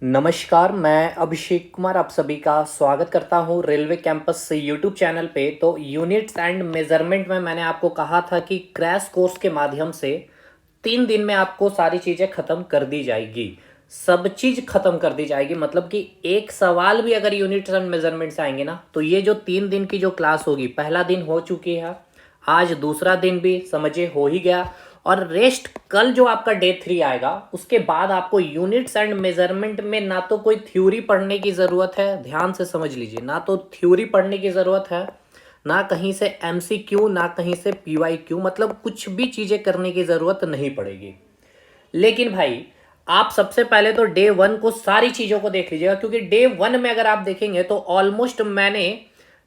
नमस्कार, मैं अभिषेक कुमार आप सभी का स्वागत करता हूं रेलवे कैंपस से यूट्यूब चैनल पे। तो यूनिट्स एंड मेजरमेंट में मैंने आपको कहा था कि क्रैश कोर्स के माध्यम से 3 दिन में आपको सारी चीज़ें ख़त्म कर दी जाएगी। सब चीज़ ख़त्म कर दी जाएगी, मतलब कि एक सवाल भी अगर यूनिट्स एंड मेजरमेंट से आएंगे ना, तो ये जो 3 दिन की जो क्लास होगी, पहला दिन हो चुकी है, आज दूसरा दिन भी समझिए हो ही गया। और रेस्ट कल जो आपका डे 3 आएगा, उसके बाद आपको यूनिट्स एंड मेजरमेंट में ना तो कोई थ्योरी पढ़ने की ज़रूरत है, ध्यान से समझ लीजिए, ना तो थ्योरी पढ़ने की ज़रूरत है, ना कहीं से एमसीक्यू, ना कहीं से पीवाईक्यू, मतलब कुछ भी चीज़ें करने की ज़रूरत नहीं पड़ेगी। लेकिन भाई, आप सबसे पहले तो डे 1 को सारी चीज़ों को देख लीजिएगा, क्योंकि डे 1 में अगर आप देखेंगे तो ऑलमोस्ट मैंने,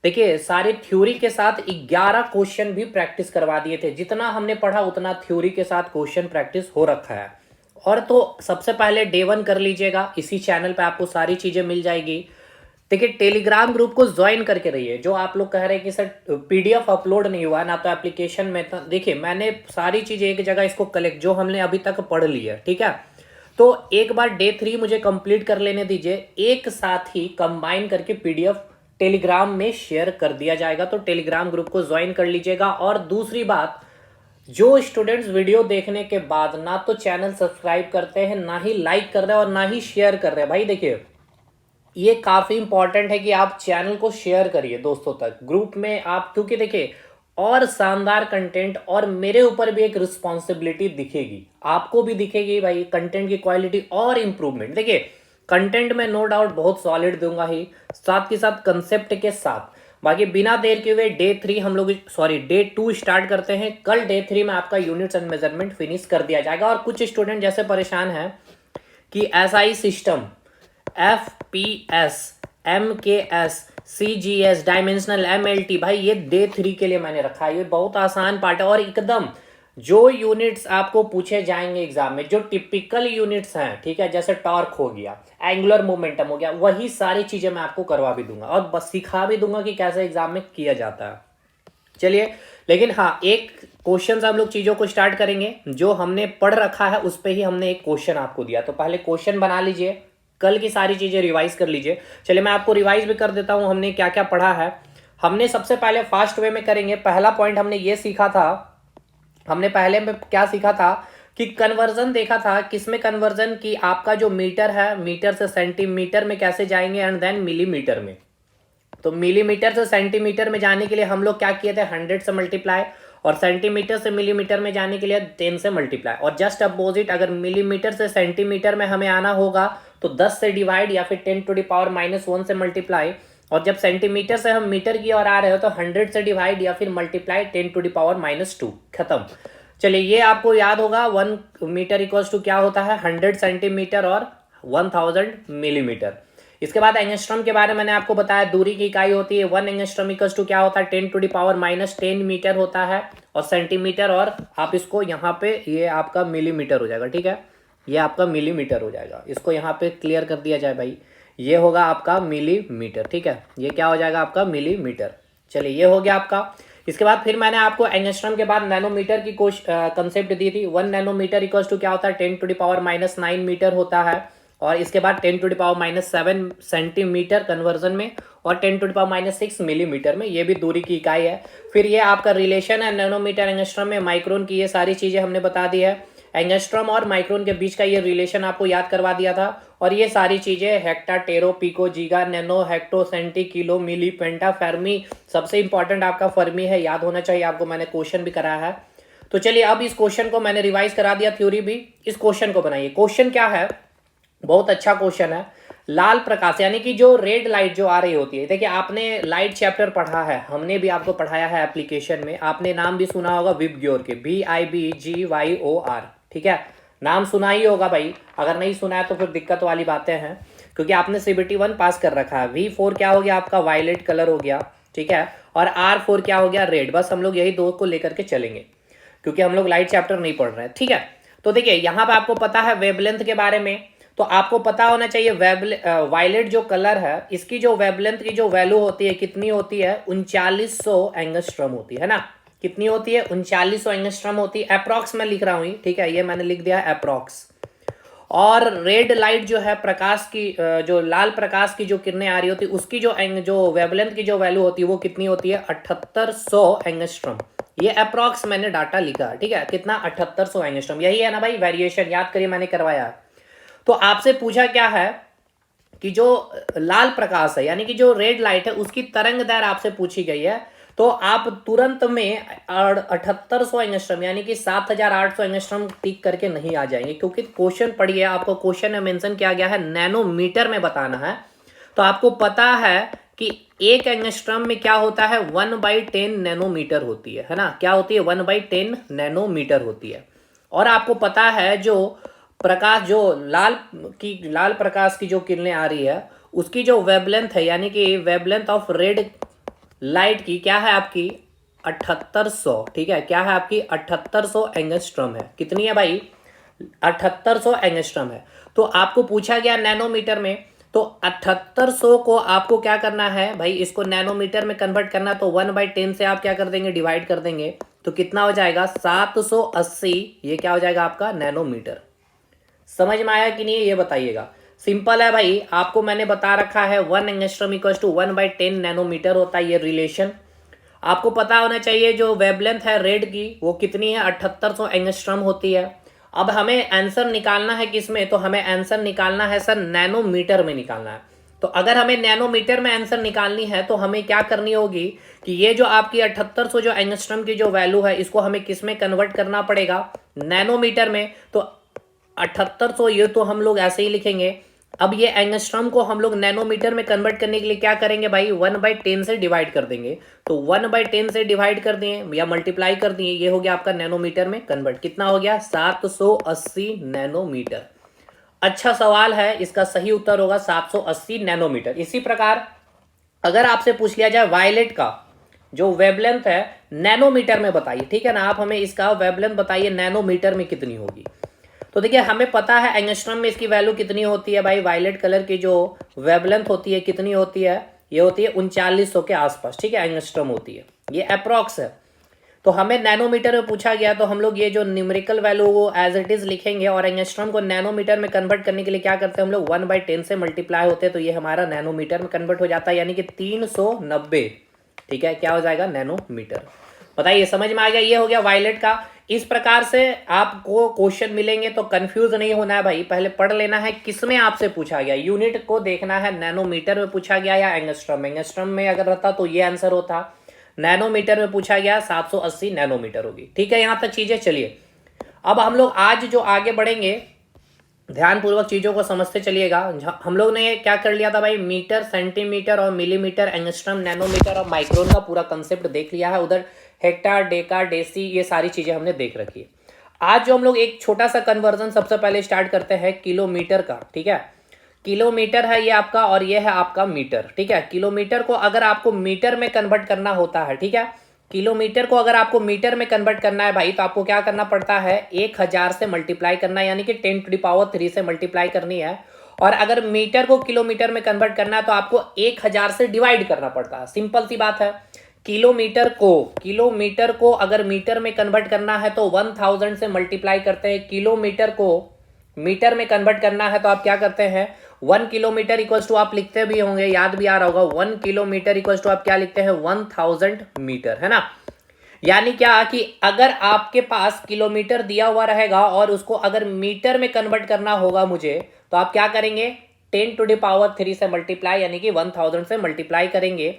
देखिए, सारे थ्योरी के साथ 11 क्वेश्चन भी प्रैक्टिस करवा दिए थे। जितना हमने पढ़ा उतना थ्योरी के साथ क्वेश्चन प्रैक्टिस हो रखा है। और तो सबसे पहले डे 1 कर लीजिएगा, इसी चैनल पे आपको सारी चीज़ें मिल जाएगी। देखिए, टेलीग्राम ग्रुप को ज्वाइन करके रहिए। जो आप लोग कह रहे हैं कि सर पीडीएफ अपलोड नहीं हुआ ना, तो एप्लीकेशन में था, देखिए मैंने सारी चीज़ें एक जगह इसको कलेक्ट, जो हमने अभी तक पढ़ ली है, ठीक है। तो एक बार डे 3 मुझे कंप्लीट कर लेने दीजिए, एक साथ ही कंबाइन करके पीडीएफ टेलीग्राम में शेयर कर दिया जाएगा। तो टेलीग्राम ग्रुप को ज्वाइन कर लीजिएगा। और दूसरी बात, जो स्टूडेंट्स वीडियो देखने के बाद ना तो चैनल सब्सक्राइब करते हैं, ना ही लाइक कर रहे हैं और ना ही शेयर कर रहे हैं, भाई देखिए, ये काफ़ी इंपॉर्टेंट है कि आप चैनल को शेयर करिए दोस्तों तक, ग्रुप में आप, क्योंकि देखिए और शानदार कंटेंट, और मेरे ऊपर भी एक रिस्पॉन्सिबिलिटी दिखेगी, आपको भी दिखेगी भाई, कंटेंट की क्वालिटी और इम्प्रूवमेंट। देखिए, कंटेंट में नो डाउट बहुत सॉलिड दूंगा ही, साथ के साथ कंसेप्ट के साथ। बाकी बिना देर के हुए डे 3 हम लोग, सॉरी डे 2 स्टार्ट करते हैं। कल डे 3 में आपका यूनिट्स एंड मेजरमेंट फिनिश कर दिया जाएगा। और कुछ स्टूडेंट जैसे परेशान हैं कि SI system, FPS, MKS, CGS, dimensional, MLT, भाई ये डे 3 के लिए मैंने रखा है। ये बहुत आसान पार्ट है और एकदम जो यूनिट्स आपको पूछे जाएंगे एग्जाम में, जो टिपिकल यूनिट्स हैं, ठीक है, जैसे टॉर्क हो गया, एंगुलर मोमेंटम हो गया, वही सारी चीजें मैं आपको करवा भी दूंगा और बस सिखा भी दूंगा कि कैसे एग्जाम में किया जाता है। चलिए, लेकिन हाँ, एक क्वेश्चन से हम लोग चीज़ों को स्टार्ट करेंगे। जो हमने पढ़ रखा है उस पर ही हमने एक क्वेश्चन आपको दिया, तो पहले क्वेश्चन बना लीजिए, कल की सारी चीज़ें रिवाइज कर लीजिए। चलिए, मैं आपको रिवाइज भी कर देता हूँ हमने क्या क्या पढ़ा है। हमने सबसे पहले फास्ट वे में करेंगे। पहला पॉइंट हमने ये सीखा था, हमने पहले में क्या सीखा था कि कन्वर्जन देखा था। किसमें कन्वर्जन की, आपका जो मीटर है, मीटर से सेंटीमीटर में कैसे जाएंगे, एंड देन मिलीमीटर में। तो मिलीमीटर से सेंटीमीटर में जाने के लिए हम लोग क्या किए थे, 100 से मल्टीप्लाई, और सेंटीमीटर से मिलीमीटर में जाने के लिए 10 से मल्टीप्लाई। और जस्ट अपोजिट, अगर मिलीमीटर से सेंटीमीटर में हमें आना होगा तो 10 से डिवाइड या फिर 10⁻⁻1 से मल्टीप्लाई। और जब सेंटीमीटर से हम मीटर की ओर आ रहे हो तो 100 से डिवाइड या फिर मल्टीप्लाई 10⁻⁻2, खत्म। चलिए, ये आपको याद होगा, 1 मीटर इक्वल्स टू क्या होता है, 100 सेंटीमीटर और 1000 मिलीमीटर। इसके बाद एंगस्ट्रॉम के बारे में मैंने आपको बताया, दूरी की इकाई होती है 1 एंगस्ट्रॉम इक्वल्स टू क्या होता है, 10⁻⁻10 मीटर होता है, और सेंटीमीटर, और आप इसको यहाँ पे, ये आपका मिलीमीटर हो जाएगा, ठीक है, ये आपका मिलीमीटर हो जाएगा। इसको यहाँ पे क्लियर कर दिया जाए भाई, ये होगा आपका मिलीमीटर, ठीक है, ये क्या हो जाएगा आपका मिलीमीटर। चलिए, ये हो गया आपका। इसके बाद फिर मैंने आपको एंगस्ट्रॉम के बाद नैनोमीटर की कंसेप्ट दी थी। 1 नैनोमीटर इक्वल्स टू क्या होता है, 10⁻⁻9 मीटर होता है। और इसके बाद 10⁻⁻7 सेंटीमीटर कन्वर्जन में, और 10⁻⁻6 मिलीमीटर में, ये भी दूरी की इकाई है। फिर ये आपका रिलेशन है नैनोमीटर एंगस्ट्रॉम में, माइक्रोन की, ये सारी चीज़ें हमने बता दी है। एंगस्ट्रॉम और माइक्रोन के बीच का ये रिलेशन आपको याद करवा दिया था। और ये सारी चीज़ें hecto, tarot, pico, जीगा, nano, hecto, senti, kilo, मिली, पेंटा, फर्मी, सबसे इंपॉर्टेंट आपका फर्मी है, याद होना चाहिए आपको, मैंने क्वेश्चन भी कराया है। तो चलिए, अब इस क्वेश्चन को मैंने रिवाइज करा दिया, थ्योरी भी। इस क्वेश्चन को बनाइए। क्वेश्चन क्या है, बहुत अच्छा क्वेश्चन है। लाल प्रकाश, यानी कि जो रेड लाइट जो आ रही होती है, देखिए आपने लाइट चैप्टर पढ़ा है, हमने भी आपको पढ़ाया है एप्लीकेशन में, आपने नाम भी सुना होगा विबग्योर के, VIBGYOR, ठीक है, नाम सुना ही होगा भाई। अगर नहीं सुना है तो फिर दिक्कत वाली बातें हैं, क्योंकि आपने CBT 1 पास कर रखा है। V4 क्या हो गया आपका, वायलेट कलर हो गया, ठीक है, और R4 क्या हो गया, रेड। बस हम लोग यही दो को लेकर के चलेंगे, क्योंकि हम लोग लाइट चैप्टर नहीं पढ़ रहे हैं, ठीक है। तो देखिए, यहाँ पे आपको पता है वेवलेंथ के बारे में, तो आपको पता होना चाहिए वायलेट जो कलर है, इसकी जो वेवलेंथ की जो वैल्यू होती है, कितनी होती है, 3900 एंगस्ट्रॉम होती है ना। कितनी होती है, 3900 एंगस्ट्रॉम होती है। अप्रॉक्स मैं लिख रहा हूँ, ठीक है, ये मैंने लिख दिया अप्रॉक्स। और रेड लाइट जो है प्रकाश की जो लाल प्रकाश की जो किरणें आ रही होती है उसकी जो वेवलेंथ की जो वैल्यू होती है वो कितनी होती है 7800 एंगस्ट्रॉम। ये अप्रॉक्स मैंने डाटा लिखा, ठीक है, कितना 7800 एंगस्ट्रॉम। यही है ना भाई वेरिएशन, याद करिए मैंने करवाया। तो आपसे पूछा क्या है कि जो लाल प्रकाश है यानी कि जो रेड लाइट है उसकी तरंग दैर्घ्य आपसे पूछी गई है, तो आप तुरंत में 7800 एंगस्ट्रॉम यानी कि 7800 एंगस्ट्रॉम टिक करके नहीं आ जाएंगे, क्योंकि क्वेश्चन पढ़िए, आपको क्वेश्चन में मेंशन किया गया है नैनोमीटर में बताना है। तो आपको पता है कि एक एंगस्ट्रॉम में क्या होता है 1/10 नैनोमीटर होती है ना, क्या होती है 1/10 नैनोमीटर होती है। और आपको पता है जो प्रकाश जो लाल प्रकाश की जो किरणें आ रही है उसकी जो वेवलेंथ है यानी कि वेवलेंथ ऑफ रेड लाइट की क्या है आपकी 7800, ठीक है, क्या है आपकी 7800 एंगस्ट्रॉम है। कितनी है भाई 7800 एंगस्ट्रॉम है। तो आपको पूछा गया नैनोमीटर में, तो 7800 को आपको क्या करना है भाई, इसको नैनोमीटर में कन्वर्ट करना, तो 1/10 से आप क्या कर देंगे डिवाइड कर देंगे, तो कितना हो जाएगा 780, ये क्या हो जाएगा आपका नैनोमीटर। समझ में आया कि नहीं ये बताइएगा। सिंपल है भाई, आपको मैंने बता रखा है 1 एंगस्ट्रॉम इक्वल टू 1/10 नैनोमीटर होता है ये रिलेशन। आपको पता होना चाहिए जो वेवलेंथ है रेड की वो कितनी है 7800 एंगस्ट्रॉम होती है। अब हमें आंसर निकालना है किसमें, तो हमें आंसर निकालना है सर नैनोमीटर में निकालना है। तो अगर हमें नैनोमीटर में आंसर निकालनी है तो हमें क्या करनी होगी कि ये जो आपकी 7800 जो एंगस्ट्रॉम की जो वैल्यू है इसको हमें किस में कन्वर्ट करना पड़ेगा नैनोमीटर में। तो 7800 ये तो हम लोग ऐसे ही लिखेंगे। अब ये एंगस्ट्रॉम को हम लोग नैनोमीटर में कन्वर्ट करने के लिए क्या करेंगे भाई 1/10 से डिवाइड कर देंगे। तो 1/10 से डिवाइड कर दिए या मल्टीप्लाई कर दिए, ये हो गया आपका नैनोमीटर में कन्वर्ट। कितना हो गया 780 नैनोमीटर। अच्छा सवाल है, इसका सही उत्तर होगा 780 नैनोमीटर। इसी प्रकार अगर आपसे पूछ लिया जाए वायलेट का जो वेवलेंथ है नैनोमीटर में बताइए, ठीक है ना, आप हमें इसका वेवलेंथ बताइए नैनोमीटर में कितनी होगी। तो देखिए हमें पता है एंगस्ट्रॉम में इसकी वैल्यू कितनी होती है भाई, वायलेट कलर की जो वेवलेंथ होती है कितनी होती है, ये होती है 3900 के आसपास, ठीक है, एंगस्ट्रॉम होती है, ये अप्रॉक्स है। तो हमें नैनोमीटर में पूछा गया तो हम लोग ये जो न्यूमेरिकल वैल्यू वो एज इट इज लिखेंगे, और एंगस्ट्रॉम को नैनोमीटर में कन्वर्ट करने के लिए क्या करते हैं हम लोग 1/10 से मल्टीप्लाई होते हैं, तो ये हमारा नैनोमीटर में कन्वर्ट हो जाता है यानी कि 390, ठीक है, क्या हो जाएगा नैनोमीटर। बताइए समझ में आ गया, ये हो गया वायलेट का। इस प्रकार से आपको क्वेश्चन मिलेंगे तो कंफ्यूज नहीं होना है भाई, पहले पढ़ लेना है किसमें आपसे पूछा गया, यूनिट को देखना है नैनोमीटर में पूछा गया या एंगस्ट्रॉम। एंगस्ट्रॉम में अगर रहता तो ये आंसर होता, नैनोमीटर में पूछा गया 780 नैनोमीटर होगी, ठीक है, यहां तक चीजें। चलिए अब हम लोग आज जो आगे बढ़ेंगे ध्यानपूर्वक चीजों को समझते चलिएगा। हम लोग ने क्या कर लिया था भाई, मीटर सेंटीमीटर और मिलीमीटर एंगस्ट्रॉम नैनोमीटर और माइक्रोन का पूरा कंसेप्ट देख लिया है। उधर हेक्टर डेका डेसी ये सारी चीजें हमने देख रखी है। आज जो हम लोग एक छोटा सा कन्वर्जन सबसे पहले स्टार्ट करते हैं किलोमीटर का, ठीक है, किलोमीटर है ये आपका और ये है आपका मीटर, ठीक है। किलोमीटर को अगर आपको मीटर में कन्वर्ट करना होता है, ठीक है, किलोमीटर को अगर आपको मीटर में कन्वर्ट करना है भाई तो आपको क्या करना पड़ता है 1000 से मल्टीप्लाई करना है, यानी कि 10⁻³ से मल्टीप्लाई करनी है। और अगर मीटर को किलोमीटर में कन्वर्ट करना है तो आपको 1000 से डिवाइड करना पड़ता है, सिंपल सी बात है। किलोमीटर को अगर मीटर में कन्वर्ट करना है तो 1000 से मल्टीप्लाई करते हैं। किलोमीटर को मीटर में कन्वर्ट करना है तो आप क्या करते हैं 1 किलोमीटर इक्वल्स टू, आप लिखते भी होंगे याद भी आ रहा होगा, 1 किलोमीटर इक्वल्स टू आप क्या लिखते हैं 1000 मीटर, है ना। यानी क्या कि अगर आपके पास किलोमीटर दिया हुआ रहेगा और उसको अगर मीटर में कन्वर्ट करना होगा मुझे, तो आप क्या करेंगे 10⁻³ से मल्टीप्लाई यानी कि 1000 से मल्टीप्लाई करेंगे।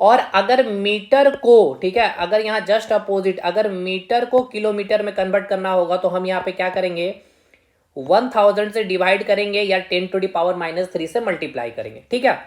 और अगर मीटर को, ठीक है, अगर यहां जस्ट अपोजिट, अगर मीटर को किलोमीटर में कन्वर्ट करना होगा तो हम यहां पे क्या करेंगे 1000 से डिवाइड करेंगे या 10⁻³ से मल्टीप्लाई करेंगे, ठीक है।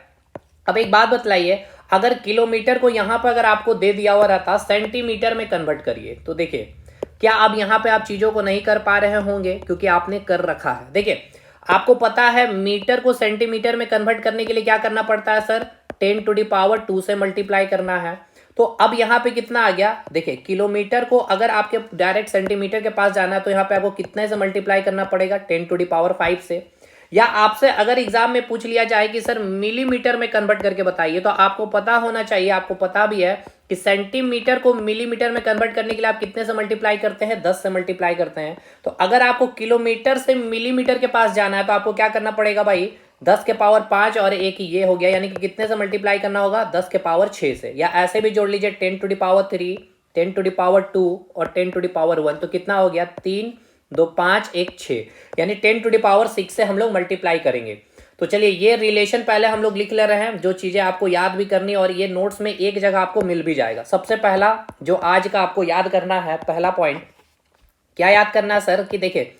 अब एक बात बतलाइए, अगर किलोमीटर को यहां पर अगर आपको दे दिया हुआ रहता सेंटीमीटर में कन्वर्ट करिए, तो देखिए क्या अब यहां पे आप चीजों को नहीं कर पा रहे होंगे क्योंकि आपने कर रखा है। देखिए आपको पता है मीटर को सेंटीमीटर में कन्वर्ट करने के लिए क्या करना पड़ता है सर 10⁻² से मल्टीप्लाई करना है। तो अब यहां पे कितना आ गया, देखिए किलोमीटर को अगर आपके डायरेक्ट सेंटीमीटर के पास जाना है तो यहां पे आपको कितने से मल्टीप्लाई करना पड़ेगा 10⁻5 से, या आपसे अगर एग्जाम में पूछ लिया जाए कि सर मिलीमीटर में कन्वर्ट करके बताइए, तो आपको पता होना चाहिए, आपको पता भी है कि सेंटीमीटर को मिलीमीटर में कन्वर्ट करने के लिए आप कितने से मल्टीप्लाई करते हैं, 10 से मल्टीप्लाई करते हैं। तो अगर आपको किलोमीटर से मिलीमीटर के पास जाना है तो आपको क्या करना पड़ेगा भाई, 10 के पावर 5 और एक ये हो गया, यानी कि कितने से मल्टीप्लाई करना होगा, 10 के पावर 6 से। या ऐसे भी जोड़ लीजिए 10 to the power 3, 10 to the power 2 और 10 टू द पावर 1, तो कितना हो गया, 3 2 5 1 6, यानी 10 टू द पावर 6 से हम लोग मल्टीप्लाई करेंगे। तो चलिए ये रिलेशन पहले हम लोग लिख ले रहे हैं, जो चीज़ें आपको याद भी करनी और ये नोट्स में एक जगह आपको मिल भी जाएगा। सबसे पहला जो आज का आपको याद करना है, पहला पॉइंट क्या याद करना है सर, कि देखिए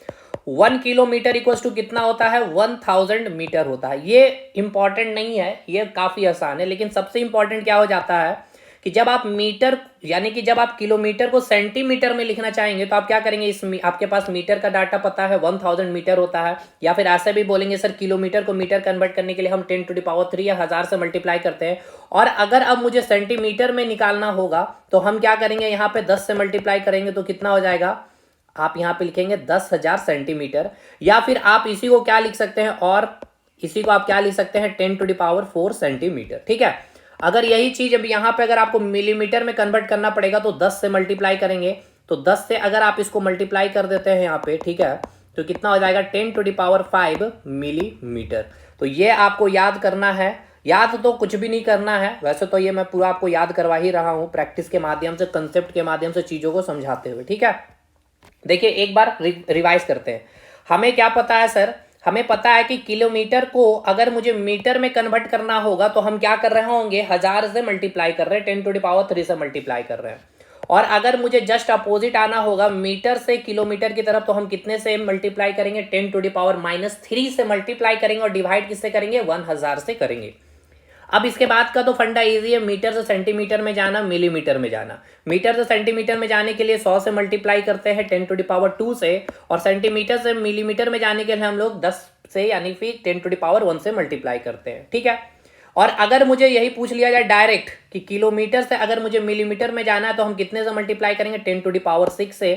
1 किलोमीटर इक्वल टू कितना होता है, 1000 मीटर होता है। ये इंपॉर्टेंट नहीं है, ये काफ़ी आसान है, लेकिन सबसे इंपॉर्टेंट क्या हो जाता है कि जब आप मीटर, यानी कि जब आप किलोमीटर को सेंटीमीटर में लिखना चाहेंगे तो आप क्या करेंगे, आपके पास मीटर का डाटा पता है 1000 मीटर होता है, या फिर ऐसे भी बोलेंगे सर किलोमीटर को मीटर कन्वर्ट करने के लिए हम 10 टू द पावर 3 या 1000 से मल्टीप्लाई करते हैं। और अगर अब मुझे सेंटीमीटर में निकालना होगा तो हम क्या करेंगे, यहाँ पे 10 से मल्टीप्लाई करेंगे तो कितना हो जाएगा, आप यहाँ पे लिखेंगे 10,000 सेंटीमीटर। या फिर आप इसी को क्या लिख सकते हैं, और इसी को आप क्या लिख सकते हैं, 10 टू द पावर 4 सेंटीमीटर। ठीक है, अगर यही चीज अब यहाँ पे अगर आपको मिलीमीटर में कन्वर्ट करना पड़ेगा तो 10 से मल्टीप्लाई करेंगे, तो 10 से अगर आप इसको मल्टीप्लाई कर देते हैं यहाँ पे, ठीक है, तो कितना हो जाएगा, 10 टू द पावर 5 मिलीमीटर। तो ये आपको याद करना है, याद तो कुछ भी नहीं करना है, वैसे तो ये मैं पूरा आपको याद करवा ही रहा हूँ प्रैक्टिस के माध्यम से, कंसेप्ट के माध्यम से, चीजों को समझाते हुए। ठीक है, देखिए एक बार रिवाइज करते हैं। हमें क्या पता है सर, हमें पता है कि किलोमीटर को अगर मुझे मीटर में कन्वर्ट करना होगा तो हम क्या कर रहे होंगे, 1000 से मल्टीप्लाई कर रहे हैं, 10 टू द पावर 3 से मल्टीप्लाई कर रहे हैं। और अगर मुझे जस्ट अपोजिट आना होगा मीटर से किलोमीटर की तरफ, तो हम कितने से मल्टीप्लाई करेंगे, 10 टू द पावर -3 से मल्टीप्लाई करेंगे और डिवाइड किससे करेंगे, 1000 से करेंगे। अब इसके बाद का तो फंडा इजी है, मीटर से सेंटीमीटर में जाना, मिलीमीटर में जाना। मीटर से सेंटीमीटर में जाने के लिए 100 से मल्टीप्लाई करते हैं 10 टू द पावर 2 से, और सेंटीमीटर से मिलीमीटर में जाने के लिए हम लोग 10 से यानी फिर 10 टू द पावर 1 से मल्टीप्लाई करते हैं। ठीक है, और अगर मुझे यही पूछ लिया जाए डायरेक्ट कि किलोमीटर से अगर मुझे मिलीमीटर में जाना है तो हम कितने से मल्टीप्लाई करेंगे, 10 टू द पावर 6 से।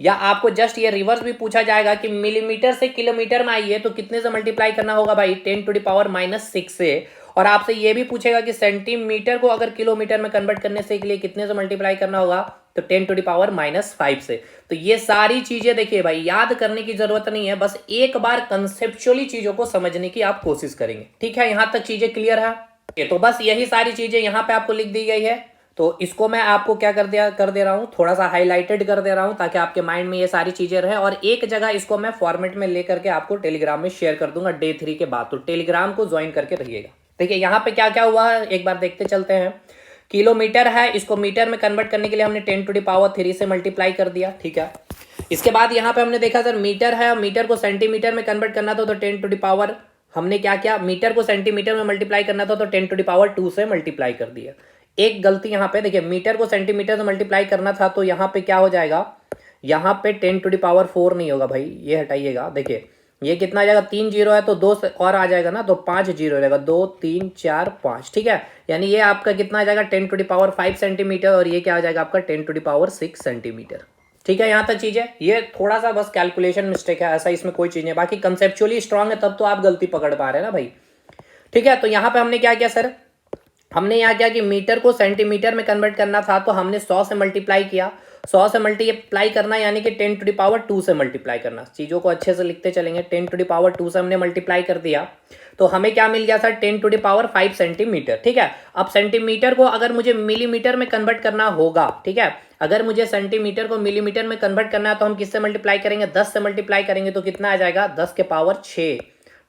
या आपको जस्ट ये रिवर्स भी पूछा जाएगा कि मिलीमीटर से किलोमीटर में आइए तो कितने से मल्टीप्लाई करना होगा भाई, 10 टू द पावर -6 से। और आपसे ये भी पूछेगा कि सेंटीमीटर को अगर किलोमीटर में कन्वर्ट करने से के लिए कितने से मल्टीप्लाई करना होगा, तो 10 टू द पावर -5 से। तो ये सारी चीजें देखिए भाई याद करने की जरूरत नहीं है, बस एक बार कंसेप्चुअली चीजों को समझने की आप कोशिश करेंगे। ठीक है, यहां तक चीजें क्लियर है। तो बस यही सारी चीजें यहाँ पे आपको लिख दी गई है, तो इसको मैं आपको क्या कर दे रहा हूँ, थोड़ा सा हाईलाइटेड कर दे रहा हूँ ताकि आपके माइंड में ये सारी चीजें रहे। और एक जगह इसको मैं फॉर्मेट में लेकर के आपको टेलीग्राम में शेयर कर दूंगा डे 3 के बाद, तो टेलीग्राम को ज्वाइन करके रहिएगा। देखिए यहाँ पे क्या क्या हुआ है, एक बार देखते चलते हैं। किलोमीटर है, इसको मीटर में कन्वर्ट करने के लिए हमने 10 टू द पावर 3 से मल्टीप्लाई कर दिया। ठीक है, इसके बाद यहाँ पे हमने देखा सर मीटर है, मीटर को सेंटीमीटर में कन्वर्ट करना था तो 10 टू द पावर, हमने क्या किया, मीटर को सेंटीमीटर में मल्टीप्लाई करना था तो 10 टू द पावर 2 से मल्टीप्लाई कर दिया। एक गलती यहाँ पे देखिए, मीटर को सेंटीमीटर से मल्टीप्लाई करना था तो यहाँ पे क्या हो जाएगा, यहाँ पे 10 टू द पावर 4 नहीं होगा भाई, ये हटाइएगा। देखिए ये कितना आ जाएगा, 3 जीरो है तो 2 और आ जाएगा ना, तो 5 जीरो रहेगा, 2 3 4 5। ठीक है, यानी ये आपका कितना आ जाएगा, 10 टू द पावर 5 सेंटीमीटर, और ये क्या आ जाएगा आपका 10 टू द पावर 6 सेंटीमीटर। ठीक है, यहाँ तक चीज़ है, ये थोड़ा सा बस कैलकुलेशन मिस्टेक है, ऐसा इसमें कोई चीज़ नहीं है, बाकी कंसेप्चुअली स्ट्रांग है तब तो आप गलती पकड़ पा रहे हैं ना भाई। ठीक है, तो यहाँ पे हमने क्या किया सर, हमने यहाँ क्या कि मीटर को सेंटीमीटर में कन्वर्ट करना था तो हमने 100 से मल्टीप्लाई किया। 100 से मल्टीप्लाई करना यानी कि 10 टू द पावर 2 से मल्टीप्लाई करना। चीज़ों को अच्छे से लिखते चलेंगे। 10 टू द पावर 2 से हमने मल्टीप्लाई कर दिया तो हमें क्या मिल गया sir, 10 to the power 5 centimetre. ठीक है, अब सेंटीमीटर को अगर मुझे मिलीमीटर में कन्वर्ट करना होगा, ठीक है, अगर मुझे सेंटीमीटर को मिलीमीटर में कन्वर्ट करना है तो हम किससे मल्टीप्लाई करेंगे, 10 से मल्टीप्लाई करेंगे तो कितना आ जाएगा, 10 के पावर 6,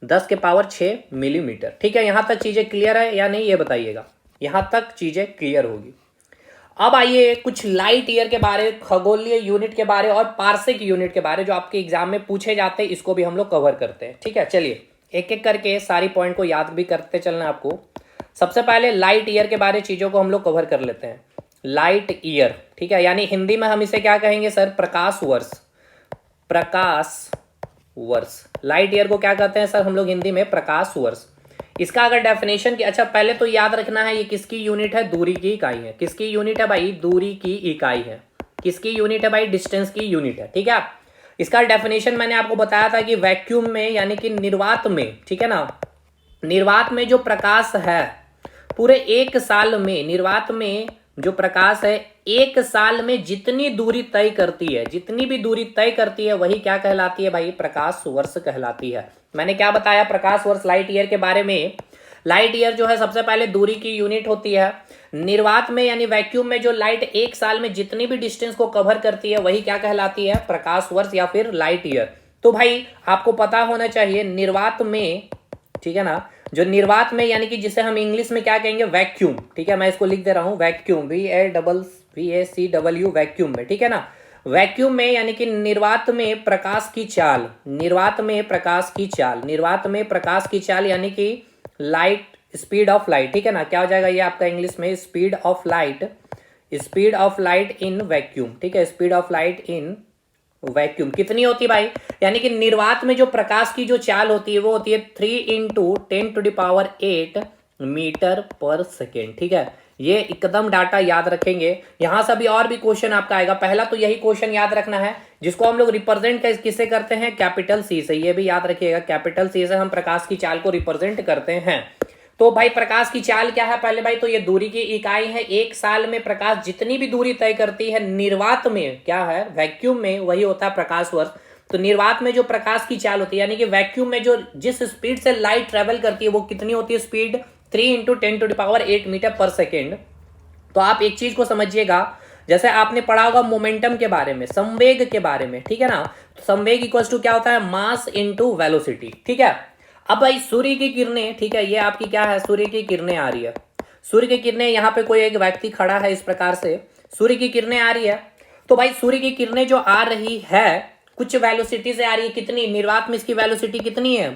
10 के पावर 6 मिलीमीटर। ठीक है, यहाँ तक चीज़ें क्लियर है या नहीं, ये बताइएगा। यहाँ तक चीजें क्लियर होगी। अब आइए कुछ लाइट ईयर के बारे, खगोलीय यूनिट के बारे और पार्सिक यूनिट के बारे जो आपके एग्जाम में पूछे जाते हैं, इसको भी हम लोग कवर करते हैं। ठीक है, चलिए एक एक करके सारी पॉइंट को याद भी करते चलना आपको। सबसे पहले लाइट ईयर के बारे चीजों को हम लोग कवर कर लेते हैं। लाइट ईयर, ठीक है, यानी हिंदी में हम इसे क्या कहेंगे सर, प्रकाश वर्ष। प्रकाश वर्ष, लाइट ईयर को क्या कहते हैं सर हम लोग हिंदी में, प्रकाश वर्ष। इसका अगर डेफिनेशन की, अच्छा पहले तो याद रखना है ये किसकी यूनिट है, दूरी की इकाई है। किसकी यूनिट है भाई, दूरी की इकाई है। किसकी यूनिट है भाई, डिस्टेंस की यूनिट है। ठीक है, इसका डेफिनेशन मैंने आपको बताया था कि वैक्यूम में यानी कि निर्वात में, ठीक है ना, निर्वात में जो प्रकाश है पूरे एक साल में, निर्वात में जो प्रकाश है एक साल में जितनी दूरी तय करती है, जितनी भी दूरी तय करती है वही क्या कहलाती है भाई, प्रकाश वर्ष कहलाती है। मैंने क्या बताया प्रकाश वर्ष लाइट ईयर के बारे में। लाइट ईयर जो है सबसे पहले दूरी की यूनिट होती है। निर्वात में यानी वैक्यूम में जो लाइट एक साल में जितनी भी डिस्टेंस को कवर करती है वही क्या कहलाती है, प्रकाश वर्ष या फिर लाइट ईयर। तो भाई आपको पता होना चाहिए निर्वात में, ठीक है ना, जो निर्वात में यानी कि जिसे हम इंग्लिश में क्या कहेंगे, वैक्यूम, ठीक है, मैं इसको लिख दे रहा हूं वैक्यूम, VACW वैक्यूम में, ठीक है ना, वैक्यूम में यानी कि निर्वात में प्रकाश की चाल, निर्वात में प्रकाश की चाल, निर्वात में प्रकाश की चाल यानी कि लाइट, स्पीड ऑफ लाइट, ठीक है ना, क्या हो जाएगा ये आपका इंग्लिश में, speed of light, speed of light in vacuum, ठीक है, speed of light in vacuum कितनी होती है भाई, यानी कि निर्वात में जो प्रकाश की जो चाल होती है वो होती है 3 × 10⁸ मीटर पर सेकेंड, ठीक है। ये एकदम डाटा याद रखेंगे, यहां से भी और भी क्वेश्चन आपका आएगा। पहला तो यही क्वेश्चन याद रखना है जिसको हम लोग रिप्रेजेंट किससे करते हैं, कैपिटल सी से, ये भी याद रखिएगा, कैपिटल सी से हम प्रकाश की चाल को रिप्रेजेंट करते हैं। तो भाई प्रकाश की चाल क्या है पहले भाई, तो ये दूरी की इकाई है। एक साल में प्रकाश जितनी भी दूरी तय करती है निर्वात में, क्या है, वैक्यूम में, वही होता है प्रकाश वर्ष। तो निर्वात में जो प्रकाश की चाल होती है यानी कि वैक्यूम में जो जिस स्पीड से लाइट ट्रेवल करती है वो कितनी होती है स्पीड, 3 × 10⁸ मीटर पर सेकेंड। तो आप एक चीज को समझिएगा, जैसे आपने पढ़ा होगा मोमेंटम के बारे में, संवेग के बारे में, ठीक है ना, तो संवेग इक्वल टू क्या होता है, मास इनटू वेलोसिटी, ठीक है। अब भाई सूर्य की किरणें, ठीक है, ये आपकी क्या है, सूर्य की किरणें आ रही है, सूर्य की किरणें, यहाँ पे कोई एक व्यक्ति खड़ा है इस प्रकार से, सूर्य की किरणें आ रही है। तो भाई सूर्य की किरणें जो आ रही है कुछ वेलोसिटी से आ रही है, कितनी, निर्वात में इसकी वेलोसिटी कितनी है,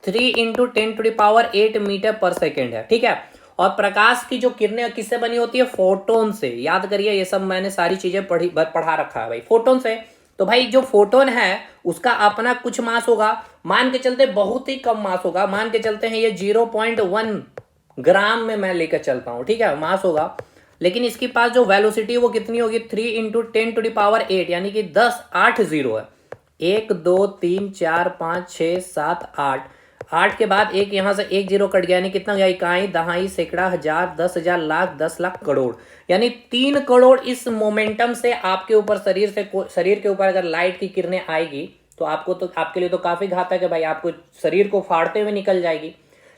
3 × 10⁸ मीटर पर सेकेंड है, ठीक है। और प्रकाश की जो किरणें किससे बनी होती है, फोटोन से, याद करिए ये सब मैंने सारी चीजें पढ़ा रखा है भाई, फोटोन से। तो भाई जो फोटोन है उसका अपना कुछ मास होगा, मान के चलते बहुत ही कम मास होगा, मान के चलते हैं ये 0.1 ग्राम में मैं लेकर चलता हूं, ठीक है, मास होगा। लेकिन इसके पास जो वेलोसिटी वो कितनी होगी, 3 × 10⁸ यानी कि 10 8 0 है, 1 2 3 4 5 6 7 8, 8 के बाद एक यहां से एक जीरो कट गया, यानी कितना गया, इकाई, दहाई, सैकड़ा, हजार, 10,000, लाख, 10 लाख, करोड़, यानी 3 करोड़ इस मोमेंटम से आपके ऊपर शरीर के ऊपर अगर लाइट की किरणें आएगी तो आपके लिए तो काफी घातक है भाई, आपको शरीर को फाड़ते हुए निकल जाएगी।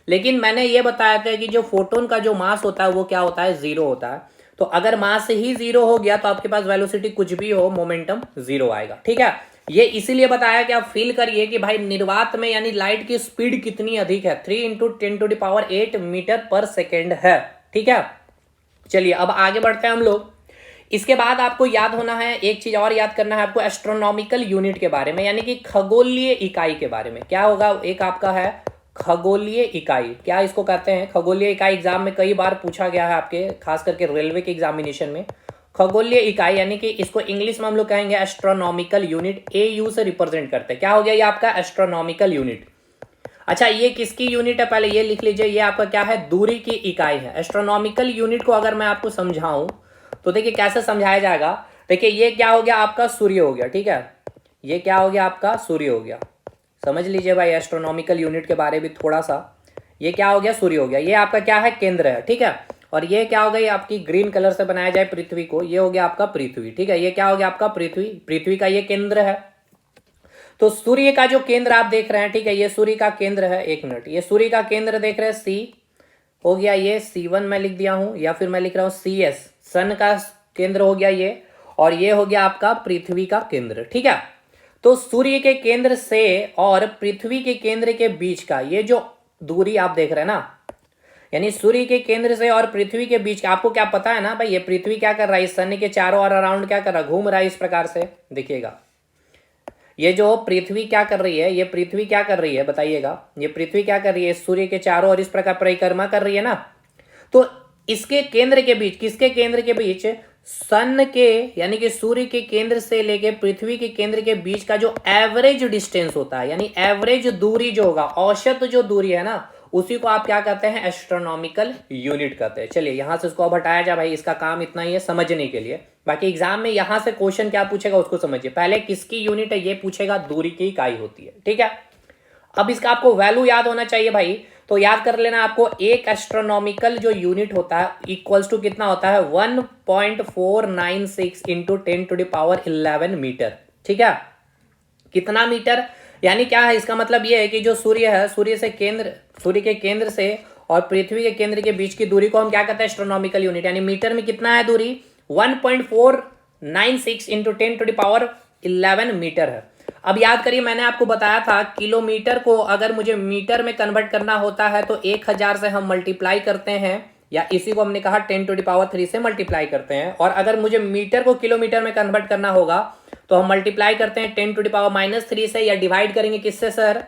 लेकिन मैंने ये बताया था कि जो फोटोन का जो मास होता है वो क्या होता है, जीरो होता है। तो अगर मास ही जीरो हो गया तो आपके पास वेलोसिटी कुछ भी हो, मोमेंटम जीरो आएगा, ठीक है। ये इसीलिए बताया कि आप फील करिए कि भाई निर्वात में यानी लाइट की स्पीड कितनी अधिक है, 3 × 10⁸ मीटर पर सेकेंड है, ठीक है। चलिए अब आगे बढ़ते हैं हम लोग। इसके बाद आपको याद होना है, एक चीज और याद करना है आपको, एस्ट्रोनॉमिकल यूनिट के बारे में, यानी कि खगोलीय इकाई के बारे में। क्या होगा, एक आपका है खगोलीय इकाई, क्या इसको कहते हैं, खगोलीय इकाई एग्जाम में कई बार पूछा गया है आपके, खास करके रेलवे के एग्जामिनेशन में। खगोलीय इकाई यानी कि इसको इंग्लिश में हम लोग कहेंगे एस्ट्रोनॉमिकल यूनिट, AU से रिप्रेजेंट करते हैं। क्या हो गया ये आपका एस्ट्रोनॉमिकल यूनिट। अच्छा ये किसकी यूनिट है, पहले ये लिख लीजिए, ये आपका क्या है, दूरी की इकाई है। एस्ट्रोनॉमिकल यूनिट को अगर मैं आपको समझाऊं तो देखिए कैसे समझाया जाएगा। देखिए ये क्या हो गया आपका, सूर्य हो गया, ठीक है, ये क्या हो गया आपका, सूर्य हो गया। समझ लीजिए भाई एस्ट्रोनॉमिकल यूनिट के बारे में थोड़ा सा, ये क्या हो गया, सूर्य हो गया, ये आपका क्या है, केंद्र है, ठीक है। और ये क्या हो गई आपकी, ग्रीन कलर से बनाया जाए पृथ्वी को, ये हो गया आपका पृथ्वी, ठीक है, ये क्या हो गया आपका पृथ्वी, पृथ्वी का ये केंद्र है। तो सूर्य का जो केंद्र आप देख रहे हैं, ठीक है, ये सूर्य का केंद्र है, एक मिनट, ये सूर्य का केंद्र देख रहे हैं, C हो गया, ये C1 मैं लिख दिया हूं, या फिर मैं लिख रहा हूं CS, सन का केंद्र हो गया ये, और ये हो गया आपका पृथ्वी का केंद्र, ठीक है। तो सूर्य के केंद्र से और पृथ्वी के केंद्र के बीच का ये जो दूरी आप देख रहे हैं ना, यानी सूर्य के केंद्र से और पृथ्वी के बीच का, आपको क्या पता है ना भाई, ये पृथ्वी क्या कर रहा है, इस सन के चारों ओर अराउंड क्या कर रहा है, घूम रहा है इस प्रकार से, देखिएगा ये जो पृथ्वी क्या कर रही है, ये पृथ्वी क्या कर रही है बताइएगा, ये पृथ्वी क्या कर रही है, सूर्य के चारों ओर इस प्रकार परिक्रमा कर रही है ना। तो इसके केंद्र के बीच, किसके केंद्र के बीच, सन के यानी कि सूर्य के केंद्र से लेके पृथ्वी के केंद्र के बीच का जो एवरेज डिस्टेंस होता है, यानी एवरेज दूरी जो होगा, औसत जो दूरी है ना, उसी को आप क्या कहते हैं, एस्ट्रोनॉमिकल यूनिट कहते हैं। चलिए यहां से इसको अब हटाया जाए भाई, इसका काम इतना ही है समझने के लिए। बाकी एग्जाम में यहां से क्वेश्चन क्या पूछेगा उसको समझिए। पहले किसकी यूनिट है ये पूछेगा, दूरी की इकाई होती है, ठीक है। अब इसका आपको वैल्यू याद होना चाहिए भाई, तो याद कर लेना आपको, एक एस्ट्रोनॉमिकल जो यूनिट होता है इक्वल्स टू कितना होता है, 1.496 इंटू 10⁻11 मीटर, ठीक है। कितना मीटर, यानी क्या है, इसका मतलब ये है कि जो सूर्य है, सूर्य के केंद्र से और पृथ्वी के केंद्र के बीच की दूरी को हम क्या कहते हैं, एस्ट्रोनॉमिकल यूनिट। यानी मीटर में कितना है दूरी, 1.496 इंटू 10⁻11 मीटर है। अब याद करिए, मैंने आपको बताया था किलोमीटर को अगर मुझे मीटर में कन्वर्ट करना होता है तो 1000 से हम मल्टीप्लाई करते हैं, या इसी को हमने कहा 10⁻³ से मल्टीप्लाई करते हैं। और अगर मुझे मीटर को किलोमीटर में कन्वर्ट करना होगा तो हम मल्टीप्लाई करते हैं 10⁻³ से, या डिवाइड करेंगे किससे सर,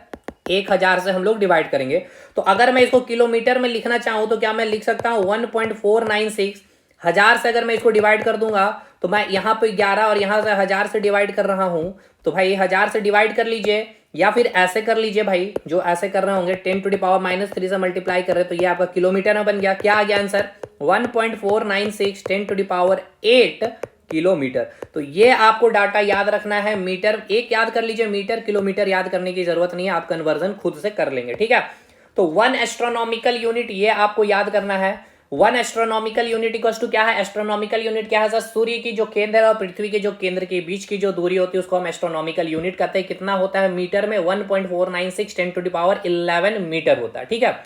1000 से हम लोग डिवाइड करेंगे। तो अगर मैं इसको किलोमीटर में लिखना चाहूं तो क्या मैं लिख सकता हूं 1.496, 1000 से अगर मैं इसको डिवाइड कर दूंगा तो मैं यहाँ पे 11 और यहाँ से 1000 से डिवाइड कर रहा हूं, तो भाई 1000 से डिवाइड कर लीजिए, या फिर ऐसे कर लीजिए भाई, जो ऐसे कर रहे होंगे 10⁻³ से मल्टीप्लाई कर रहे, तो ये आपका किलोमीटर में बन गया। क्या आ गया आंसर, 1.496 10⁸ किलोमीटर। तो ये आपको डाटा याद रखना है, मीटर एक याद कर लीजिए, मीटर किलोमीटर याद करने की जरूरत नहीं है, आप कन्वर्जन खुद से कर लेंगे, ठीक है। तो 1 एस्ट्रोनॉमिकल यूनिट ये आपको याद करना है। 1 एस्ट्रोनॉमिकल यूनिट इक्वल्स टू क्या है, एस्ट्रोनॉमिकल यूनिट क्या है सर, सूर्य की जो केंद्र है और पृथ्वी के जो केंद्र के बीच की जो दूरी होती है उसको हम एस्ट्रोनॉमिकल यूनिट कहते हैं। कितना होता है मीटर में, 1.496 10⁻11 मीटर होता है, ठीक है।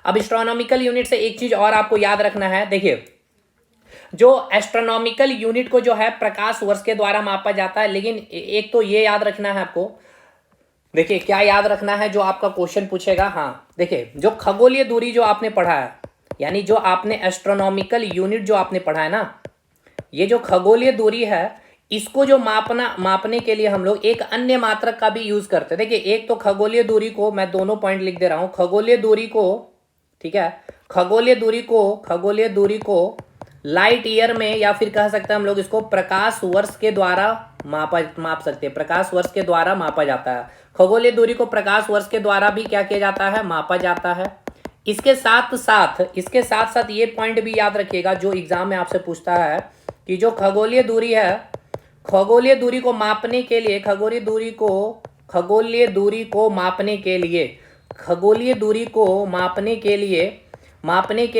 अब एस्ट्रोनॉमिकल यूनिट से एक चीज और आपको याद रखना है, देखिए जो एस्ट्रोनॉमिकल यूनिट को जो है प्रकाश वर्ष के द्वारा मापा जाता है, लेकिन एक तो ये याद रखना है आपको, देखिए क्या याद रखना है जो आपका क्वेश्चन पूछेगा। हाँ देखिए, जो खगोलीय दूरी जो आपने पढ़ा है, यानी जो आपने एस्ट्रोनॉमिकल यूनिट जो आपने पढ़ा है ना, ये जो खगोलीय दूरी है इसको जो मापने के लिए हम लोग एक अन्य मात्रक का भी यूज करते हैं। देखिए एक तो खगोलीय दूरी को मैं दोनों पॉइंट लिख दे रहा हूं, खगोलीय दूरी को, ठीक है, खगोलीय दूरी को लाइट ईयर में, या फिर कह सकते हैं हम लोग इसको प्रकाश वर्ष के द्वारा माप सकते हैं, प्रकाश वर्ष के द्वारा मापा जाता है। खगोलीय दूरी को प्रकाश वर्ष के द्वारा भी क्या किया जाता है, मापा जाता है। इसके साथ साथ ये पॉइंट भी याद रखिएगा जो एग्जाम में आपसे पूछता है कि जो खगोलीय दूरी है, खगोलीय दूरी को मापने के लिए, खगोलीय दूरी को मापने के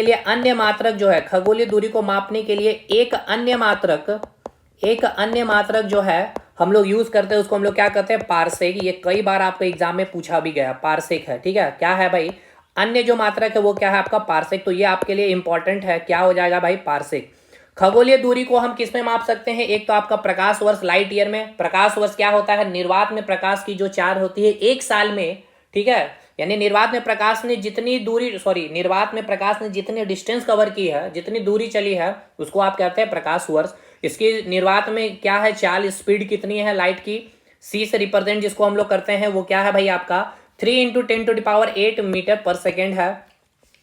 लिए अन्य मात्रक जो है, खगोलीय दूरी को मापने के लिए एक अन्य मात्रक जो है हम लोग यूज करते हैं, उसको हम लोग क्या कहते हैं, पारसेक। ये कई बार आपको एग्जाम में पूछा भी गया, पारसेक है, ठीक है। क्या है भाई, अन्य जो मात्रक है वो क्या है आपका, पारसेक। तो ये आपके लिए इंपॉर्टेंट है, क्या हो जाएगा भाई, पारसेक। खगोलीय दूरी को हम किस में माप सकते हैं, एक तो आपका प्रकाश वर्ष, लाइट ईयर में। प्रकाश वर्ष क्या होता है, निर्वात में प्रकाश की जो चाल होती है एक साल में, ठीक है, यानी निर्वात में प्रकाश ने जितनी डिस्टेंस कवर की है, जितनी दूरी चली है, उसको आप कहते हैं प्रकाश वर्ष। इसकी निर्वात में क्या है, चाल स्पीड कितनी है लाइट की, सी से रिप्रेजेंट जिसको हम लोग करते हैं वो क्या है भाई आपका 3 × 10⁸ मीटर पर सेकेंड है।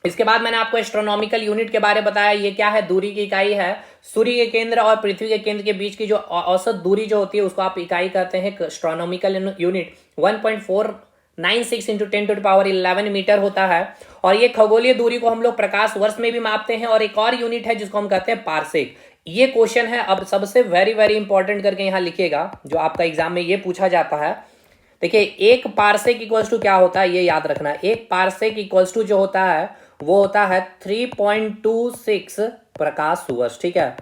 इसके बाद मैंने आपको एस्ट्रोनॉमिकल यूनिट के बारे में बताया, ये क्या है, दूरी की इकाई है। सूर्य के केंद्र और पृथ्वी के केंद्र के बीच की जो औसत दूरी जो होती है उसको आप इकाई कहते हैं एस्ट्रोनॉमिकल यूनिट। 1.496 × 10⁻11 मीटर होता है। और ये खगोलीय दूरी को हम लोग प्रकाश वर्ष में भी मापते हैं। और एक और यूनिट है जिसको हम कहते हैं पारसेक। ये क्वेश्चन है, अब सबसे वेरी वेरी इंपॉर्टेंट करके यहाँ लिखिएगा, जो आपका एग्जाम में ये पूछा जाता है। देखिए एक पारसेक इक्वल्स टू क्या होता है, ये याद रखना है। एक पारसेक इक्वल्स टू जो होता है वो होता है 3.26 प्रकाश वर्ष, ठीक है,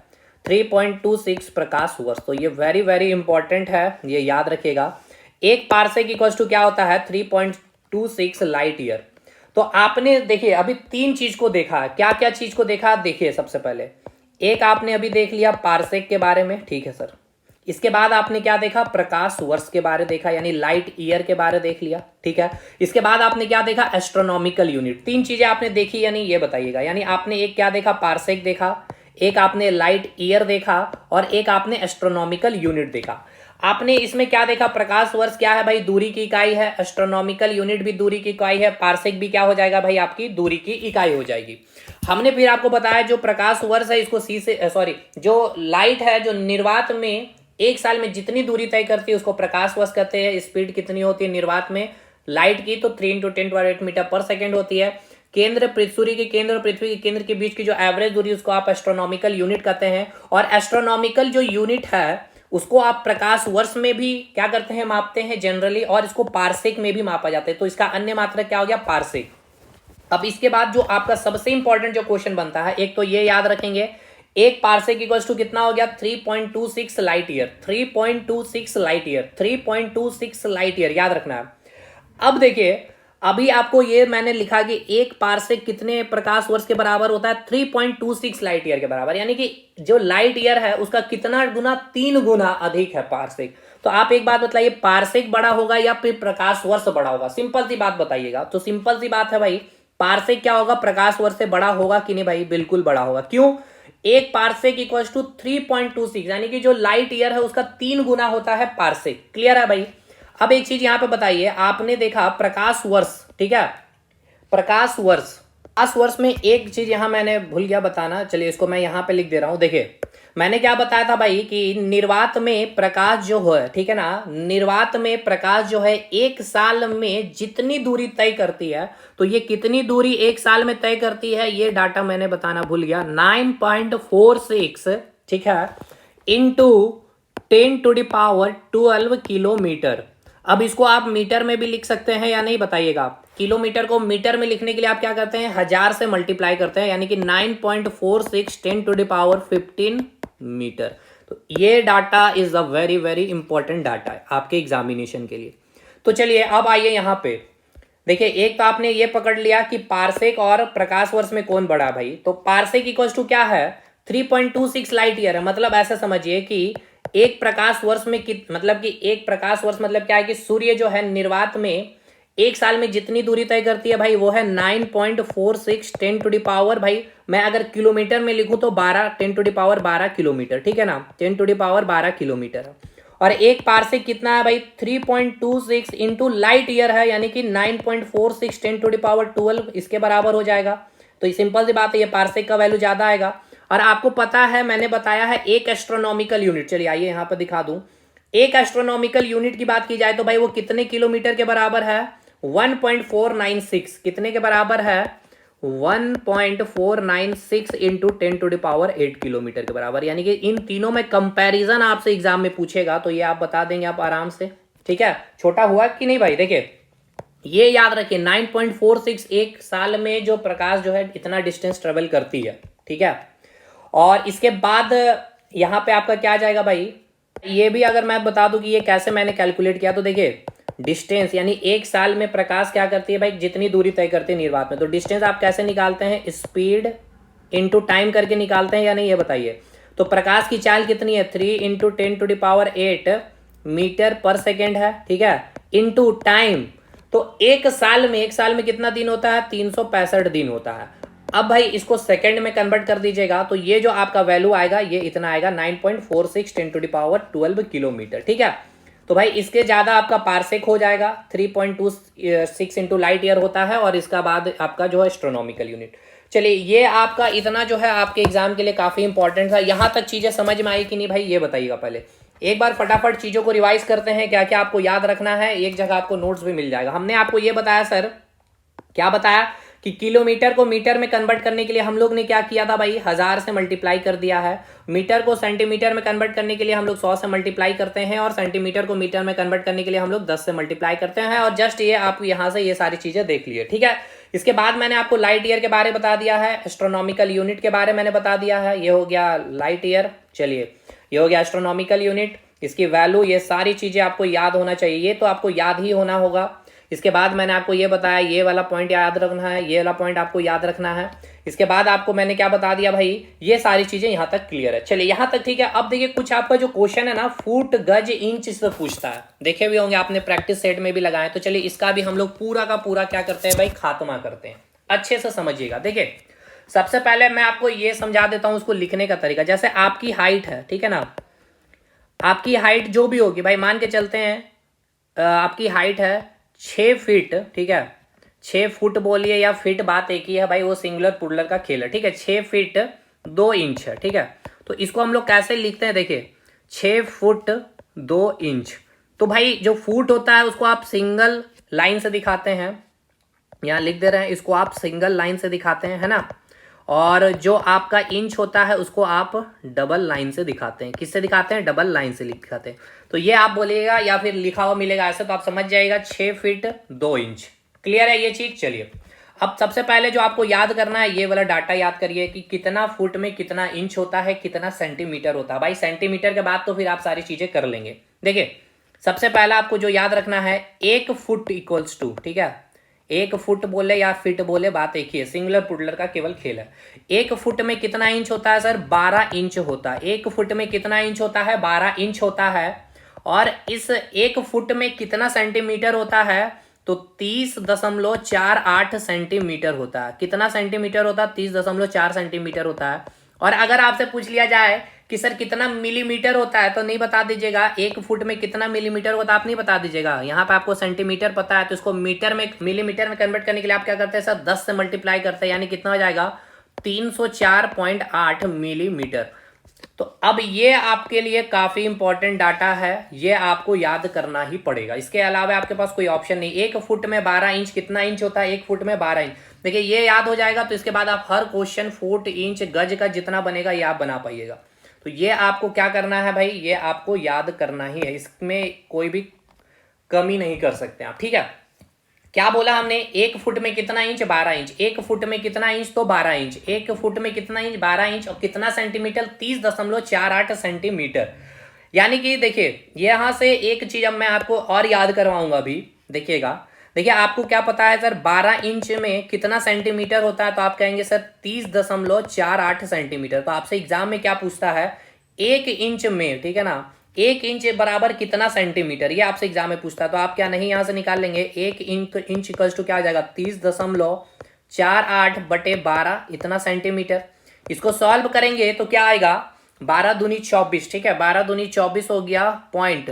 3.26 प्रकाश वर्ष। तो ये वेरी वेरी इंपॉर्टेंट है, ये याद रखिएगा। एक पारसेक इक्वल्स टू क्या होता है, 3.26 लाइट ईयर। तो आपने देखिए अभी 3 चीज को देखा है, क्या क्या चीज को देखा, देखिए सबसे पहले एक आपने अभी देख लिया पारसेक के बारे में, ठीक है सर। इसके बाद आपने क्या देखा, प्रकाश वर्ष के बारे देखा, यानी लाइट ईयर के बारे देख लिया, ठीक है। इसके बाद आपने क्या देखा, एस्ट्रोनॉमिकल यूनिट। 3 चीजें आपने देखी, यानी ये बताइएगा, यानी आपने एक क्या देखा, पारसेक देखा, एक आपने लाइट ईयर देखा, और एक आपने एस्ट्रोनॉमिकल यूनिट देखा। आपने इसमें क्या देखा, प्रकाश वर्ष क्या है भाई, दूरी की इकाई है, एस्ट्रोनॉमिकल यूनिट भी दूरी की इकाई है, पारसेक भी क्या हो जाएगा भाई, आपकी दूरी की इकाई हो जाएगी। हमने फिर आपको बताया जो प्रकाश वर्ष है इसको जो लाइट है, जो निर्वात में एक साल में जितनी दूरी तय करती है उसको प्रकाश वर्ष कहते हैं। स्पीड कितनी होती है निर्वात में, लाइट की तो 3 × 10⁻⁸ मीटर पर सेकेंड होती है। सूर्य के केंद्र और पृथ्वी के केंद्र के बीच की जो एवरेज दूरी उसको आप एस्ट्रोनॉमिकल यूनिट कहते हैं। और एस्ट्रोनॉमिकल जो यूनिट है उसको आप प्रकाश वर्ष में भी क्या करते हैं, मापते हैं जनरली, और इसको पारसेक में भी मापा जाता है। तो इसका अन्य मात्रक क्या हो गया, पारसेक। अब इसके बाद जो आपका सबसे इंपॉर्टेंट जो क्वेश्चन बनता है, एक तो ये याद रखेंगे, एक पारसेक इक्वल्स टू कितना हो गया, 3.26 light year. 3.26 light year, 3.26 light year याद रखना है। अब देखिए, अभी आपको ये मैंने लिखा कि एक पारसेक कितने प्रकाश वर्ष के बराबर होता है, 3.26 लाइट ईयर के बराबर, यानी कि जो लाइट ईयर है उसका कितना गुना, 3 गुना अधिक है पारसेक। तो आप एक बात बताइए, पारसेक बड़ा होगा या फिर प्रकाश वर्ष बड़ा होगा, सिंपल सी बात बताइएगा। तो सिंपल सी बात है भाई, पारसेक क्या होगा, प्रकाश वर्ष से बड़ा होगा कि नहीं भाई, बिल्कुल बड़ा होगा। क्यों, एक पारसेक इक्वल्स टू 3.26, यानी कि जो लाइट ईयर है उसका 3 गुना होता है पारसेक। क्लियर है भाई। अब एक चीज यहां पे बताइए, आपने देखा प्रकाश वर्ष, ठीक है, प्रकाश वर्ष में एक चीज यहां मैंने भूल गया बताना, चलिए इसको मैं यहां पे लिख दे रहा हूं। देखिए मैंने क्या बताया था भाई कि निर्वात में प्रकाश जो है, ठीक है ना, निर्वात में प्रकाश जो है एक साल में जितनी दूरी तय करती है, तो ये कितनी दूरी एक साल में तय करती है, ये डाटा मैंने बताना भूल गया, 9.46, ठीक है, इंटू 10⁻12 किलोमीटर। अब इसको आप मीटर में भी लिख सकते हैं या नहीं बताइएगा। किलोमीटर को मीटर में लिखने के लिए आप क्या करते हैं, 1000 से मल्टीप्लाई करते हैं, यानी कि 9.46 10⁻15 मीटर। तो ये data is a very very important data है आपके एग्जामिनेशन के लिए। तो चलिए अब आइए यहाँ पे देखिए, एक तो आपने ये पकड़ लिया कि पारसेक और प्रकाश वर्ष में कौन बड़ा भाई। तो पारसेक इक्वल्स टू क्या है, 3.26 लाइट ईयर है। मतलब ऐसा समझिए कि एक प्रकाश वर्ष में मतलब कि एक प्रकाश वर्ष मतलब क्या है कि सूर्य जो है निर्वात में एक साल में जितनी दूरी तय करती है भाई वो है 9.46 10⁻, भाई मैं अगर किलोमीटर में लिखूं तो 10⁻12 किलोमीटर, ठीक है ना, 10⁻12 किलोमीटर। और एक पारसेक कितना है भाई, 3.26 इंटू लाइट ईयर है, यानी कि 9.46 10⁻12 इसके बराबर हो जाएगा। तो सिंपल सी बात है, ये पारसेक का वैल्यू ज्यादा आएगा। और आपको पता है मैंने बताया है एक एस्ट्रोनॉमिकल यूनिट, चलिए आइए यहां पर दिखा दूं। एक एस्ट्रोनॉमिकल यूनिट की बात की जाए तो भाई वो कितने किलोमीटर के बराबर है, 1.496, कितने के बराबर है, 1.496 इंटू 10⁸ किलोमीटर के बराबर। यानी कि इन तीनों में कंपैरिजन आपसे एग्जाम में पूछेगा तो ये आप बता देंगे आप आराम से, ठीक है। छोटा हुआ कि नहीं भाई, देखिए ये याद रखिए 9.46 एक साल में जो प्रकाश जो है इतना डिस्टेंस ट्रेवल करती है, ठीक है। और इसके बाद यहां पे आपका क्या आ जाएगा भाई, ये भी अगर मैं बता दूं कि ये कैसे मैंने कैलकुलेट किया, तो देखिए डिस्टेंस यानी एक साल में प्रकाश क्या करती है भाई, जितनी दूरी तय करती है निर्वात में। तो डिस्टेंस आप कैसे निकालते हैं, स्पीड इंटू टाइम करके निकालते हैं या नहीं, ये बताइए। तो प्रकाश की चाल कितनी है, 3 × 10⁸ मीटर पर सेकेंड है, ठीक है, इंटू टाइम। तो एक साल में कितना दिन होता है, 365 दिन होता है। अब भाई इसको सेकंड में कन्वर्ट कर दीजिएगा तो ये जो आपका वैल्यू आएगा ये इतना आएगा, 9.46 10⁻12 किलोमीटर, ठीक है। तो भाई इसके ज्यादा आपका पारसेक हो जाएगा, 3.26 इंटू लाइट ईयर होता है, और इसका बाद आपका जो है एस्ट्रोनॉमिकल यूनिट। चलिए ये आपका इतना जो है आपके एग्जाम के लिए काफी इंपॉर्टेंट था। यहां तक चीजें समझ में आई कि नहीं भाई, ये बताइएगा। पहले एक बार फटाफट चीजों को रिवाइज करते हैं, क्या क्या आपको याद रखना है, एक जगह आपको नोट्स भी मिल जाएगा। हमने आपको ये बताया सर, क्या बताया कि किलोमीटर को मीटर में कन्वर्ट करने के लिए हम लोग ने क्या किया था भाई, 1000 से मल्टीप्लाई कर दिया है। मीटर को सेंटीमीटर में कन्वर्ट करने के लिए हम लोग 100 से मल्टीप्लाई करते हैं, और सेंटीमीटर को मीटर में कन्वर्ट करने के लिए हम लोग 10 से मल्टीप्लाई करते हैं। और जस्ट ये आप यहाँ से ये सारी चीजें देख लिए, ठीक है। इसके बाद मैंने आपको लाइट ईयर के बारे में बता दिया है, एस्ट्रोनॉमिकल यूनिट के बारे में मैंने बता दिया है, ये हो गया लाइट ईयर। चलिए ये हो गया एस्ट्रोनॉमिकल यूनिट, इसकी वैल्यू, ये सारी चीजें आपको याद होना चाहिए, ये तो आपको याद ही होना होगा। इसके बाद मैंने आपको ये बताया, ये वाला पॉइंट याद रखना है, ये वाला पॉइंट आपको याद रखना है। इसके बाद आपको मैंने क्या बता दिया भाई, ये सारी चीजें यहां तक क्लियर है। चलिए यहां तक ठीक है। अब देखिए कुछ आपका जो क्वेश्चन है ना, फुट गज इंच से पूछता है, देखे भी होंगे आपने, प्रैक्टिस सेट में भी लगाए। तो चलिए इसका भी हम लोग पूरा का पूरा क्या करते हैं भाई, खात्मा करते हैं। अच्छे से समझिएगा। देखिए सबसे पहले मैं आपको ये समझा देता हूं उसको लिखने का तरीका। जैसे आपकी हाइट है, ठीक है ना, आपकी हाइट जो भी होगी भाई, मान के चलते हैं आपकी हाइट है 6 फीट, ठीक है, 6 फुट बोलिए या फीट, बात एक ही है भाई, वो सिंगुलर पुलर का खेल है, ठीक है। 6 फीट 2 इंच है, ठीक है। तो इसको हम लोग कैसे लिखते हैं, देखिए 6 फुट 2 इंच। तो भाई जो फुट होता है उसको आप सिंगल लाइन से दिखाते हैं, यहाँ लिख दे रहे हैं, इसको आप सिंगल लाइन से दिखाते हैं, है ना। और जो आपका इंच होता है उसको आप डबल लाइन से दिखाते हैं। किससे दिखाते हैं? डबल लाइन से दिखाते हैं। तो ये आप बोलिएगा या फिर लिखा हुआ मिलेगा ऐसे, तो आप समझ जाइएगा 6 फीट 2 इंच। क्लियर है ये चीज? चलिए अब सबसे पहले जो आपको याद करना है ये वाला डाटा याद करिए कि कितना फुट में कितना इंच होता है, कितना सेंटीमीटर होता है। भाई सेंटीमीटर के बाद तो फिर आप सारी चीजें कर लेंगे। देखिए सबसे पहला आपको जो याद रखना है 1 फुट इक्वल्स टू, ठीक है, 1 फुट बोले या फिट बोले बात एक ही है, सिंगुलर पुडलर का केवल खेल है। 1 फुट में कितना इंच होता है सर? 12 इंच होता है। 1 फुट में कितना इंच होता है? 12 इंच होता है। और इस 1 फुट में कितना सेंटीमीटर होता है? तो 30.48 सेंटीमीटर होता है। कितना सेंटीमीटर होता है? 30.4 सेंटीमीटर होता है। और अगर आपसे पूछ लिया जाए कि सर कितना मिलीमीटर होता है, तो नहीं बता दीजिएगा। 1 फुट में कितना मिलीमीटर होता है आप नहीं बता दीजिएगा। यहाँ पे आपको सेंटीमीटर पता है, तो इसको मीटर में, मिलीमीटर में कन्वर्ट करने के लिए आप क्या करते हैं सर? 10 से मल्टीप्लाई करते हैं, यानी कितना हो जाएगा? 304.8 मिलीमीटर। तो अब ये आपके लिए काफी इंपॉर्टेंट डाटा है, ये आपको याद करना ही पड़ेगा। इसके अलावा आपके पास कोई ऑप्शन नहीं। 1 फुट में 12 इंच, कितना इंच होता है? 1 फुट में 12 इंच। देखिए ये याद हो जाएगा, तो इसके बाद आप हर क्वेश्चन फुट, इंच, गज का जितना बनेगा ये आप बना पाइएगा। तो ये आपको क्या करना है भाई? ये आपको याद करना ही है, इसमें कोई भी कमी नहीं कर सकते आप, ठीक है। क्या बोला हमने? 1 फुट में कितना इंच? 12 इंच। 1 फुट में कितना इंच? तो 12 इंच। 1 फुट में कितना इंच? 12 इंच। और कितना सेंटीमीटर? 30.48 सेंटीमीटर। यानी कि देखिए यहां से एक चीज अब मैं आपको और याद करवाऊंगा अभी, देखिएगा। देखिए आपको क्या पता है सर 12 इंच में कितना सेंटीमीटर होता है? तो आप कहेंगे सर 30.48 सेंटीमीटर। तो आपसे एग्जाम में क्या पूछता है? 1 इंच में, ठीक है ना, 1 इंच बराबर कितना सेंटीमीटर, ये आपसे एग्जाम में पूछता है। तो आप क्या नहीं यहां से निकाल लेंगे? 1 इंच इक्वल्स टू क्या आ जाएगा? 30.48 बटे 12, इतना सेंटीमीटर। इसको सॉल्व करेंगे तो क्या आएगा? 12 दूनी 24, ठीक है, 12 दूनी 24 हो गया पॉइंट,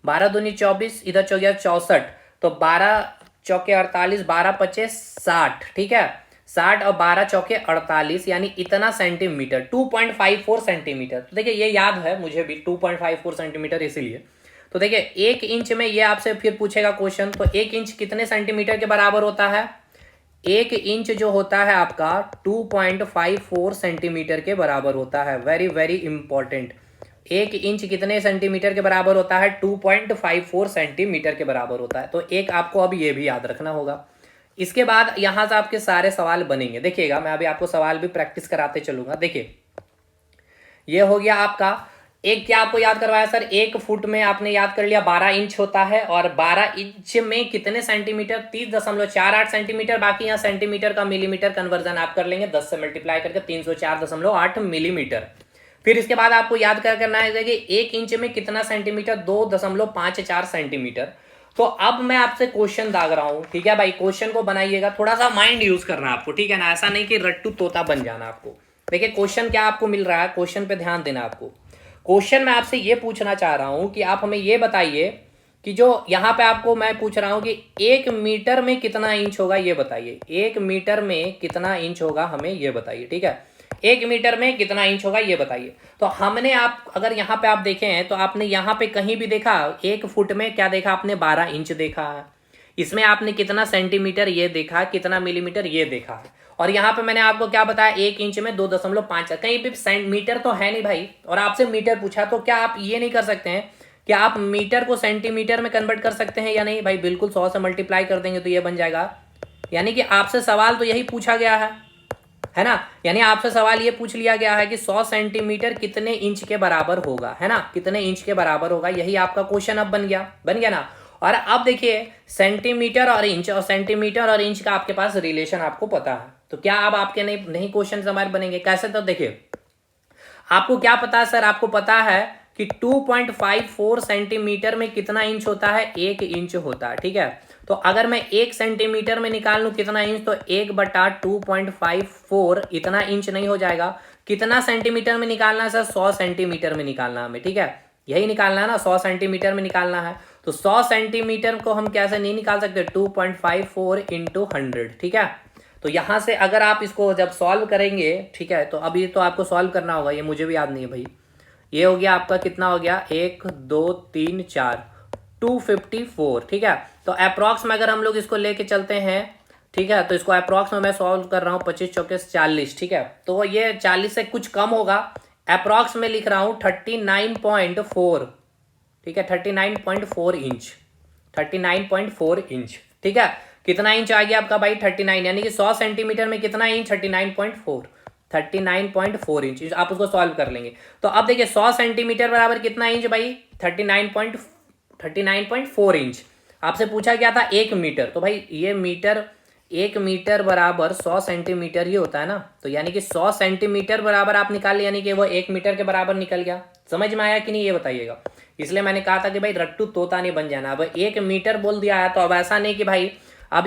12 दूनी 24, इधर हो गया 64, तो 12 चौके 48, 12 पचे 60, ठीक है, 60 और 12 चौके 48, यानी इतना सेंटीमीटर, 2.54 सेंटीमीटर। तो देखिए ये याद है मुझे भी, 2.54 सेंटीमीटर इसीलिए। तो देखिए 1 इंच में ये आपसे फिर पूछेगा क्वेश्चन, तो 1 इंच कितने सेंटीमीटर के बराबर होता है? 1 इंच जो होता है आपका 2.54 सेंटीमीटर के बराबर होता है। Very very important. 1 इंच कितने सेंटीमीटर के बराबर होता है? 2.54 सेंटीमीटर के बराबर होता है। तो एक आपको अब ये भी याद रखना होगा। इसके बाद यहां से आपके सारे सवाल बनेंगे, देखिएगा मैं अभी आपको सवाल भी प्रैक्टिस कराते चलूंगा। देखिए ये हो गया आपका एक, क्या आपको याद करवाया सर? 1 फुट में आपने याद कर लिया 12 इंच होता है, और 12 इंच में कितने सेंटीमीटर? 30.48 सेंटीमीटर। बाकी यहाँ सेंटीमीटर का मिलीमीटर कन्वर्जन आप कर लेंगे, 10 से मल्टीप्लाई करके 304.8 मिलीमीटर। फिर इसके बाद आपको याद करना है कि 1 इंच में कितना सेंटीमीटर? 2.54 सेंटीमीटर। तो अब मैं आपसे क्वेश्चन दाग रहा हूं, ठीक है भाई, क्वेश्चन को बनाइएगा, थोड़ा सा माइंड यूज करना आपको, ठीक है ना, ऐसा नहीं कि रट्टू तोता बन जाना आपको। देखिए क्वेश्चन क्या आपको मिल रहा है, क्वेश्चन पे ध्यान देना आपको। क्वेश्चन मैं आपसे ये पूछना चाह रहा हूं कि आप हमें ये बताइए कि जो यहां पे आपको मैं पूछ रहा हूं कि 1 मीटर में कितना इंच होगा, ये बताइए। 1 मीटर में कितना इंच होगा हमें ये बताइए, ठीक है, 1 मीटर में कितना इंच होगा ये बताइए। तो हमने, आप अगर यहाँ पे आप देखें हैं तो आपने यहाँ पे कहीं भी देखा 1 फुट में क्या देखा आपने? 12 इंच देखा है। इसमें आपने कितना सेंटीमीटर ये देखा, कितना मिलीमीटर ये देखा है। और यहाँ पे मैंने आपको क्या बताया? 1 इंच में 2.5, कहीं भी मीटर तो है नहीं भाई, और आपसे मीटर पूछा, तो क्या आप ये नहीं कर सकते हैं कि आप मीटर को सेंटीमीटर में कन्वर्ट कर सकते हैं या नहीं? भाई बिल्कुल, 100 से मल्टीप्लाई कर देंगे तो ये बन जाएगा। यानी कि आपसे सवाल तो यही पूछा गया है ना, यानी आपसे सवाल ये पूछ लिया गया है कि 100 सेंटीमीटर कितने इंच के बराबर होगा, है ना, कितने इंच के बराबर होगा, यही आपका क्वेश्चन अब बन गया ना। और अब देखिए सेंटीमीटर और इंच, और सेंटीमीटर और इंच का आपके पास रिलेशन आपको पता है, तो क्या अब आपके नहीं क्वेश्चन हमारे बनेंगे कैसे? तो देखिए आपको क्या पता है सर? आपको पता है कि 2.54 सेंटीमीटर में कितना इंच होता है? 1 इंच होता है, ठीक है। तो अगर मैं 1 सेंटीमीटर में निकाल लूं कितना इंच, तो 1/2.54 इतना इंच नहीं हो जाएगा? कितना सेंटीमीटर में निकालना है सर? 100 सेंटीमीटर में निकालना है हमें, ठीक है, यही निकालना है ना, 100 सेंटीमीटर में निकालना है। तो 100 सेंटीमीटर को हम कैसे नहीं निकाल सकते? 2.54 इंटू 100, ठीक है। तो यहां से अगर आप इसको जब सॉल्व करेंगे, ठीक है, तो अभी तो आपको सॉल्व करना होगा, ये मुझे भी याद नहीं है भाई। ये हो गया आपका, कितना हो गया? 1 2 3 4, 254, ठीक है। तो अप्रॉक्स में अगर हम लोग इसको लेके चलते हैं, ठीक है, तो इसको अप्रॉक्स में मैं सॉल्व कर रहा हूँ, 25 चौके 40, ठीक है। तो ये 40 से कुछ कम होगा, अप्रॉक्स में लिख रहा हूँ 39.4, ठीक है, 39.4 इंच, 39.4 इंच, ठीक है। कितना इंच आ गया आपका भाई 39, यानी कि 100 सेंटीमीटर में कितना इंच 39.4, 39.4 इंच। आप उसको सॉल्व कर लेंगे तो अब देखिए 100 सेंटीमीटर बराबर कितना इंच भाई 39.4 इंच। आपसे पूछा गया था 1 मीटर, तो भाई ये मीटर, 1 मीटर बराबर 100 सेंटीमीटर ही होता है ना, तो यानी कि 100 सेंटीमीटर बराबर आप निकाल, यानी कि वो 1 मीटर के बराबर निकल गया। समझ में आया कि नहीं ये बताइएगा। इसलिए मैंने कहा था कि भाई रट्टू तोता नहीं बन जाना। अब 1 मीटर बोल दिया है तो अब ऐसा नहीं कि भाई अब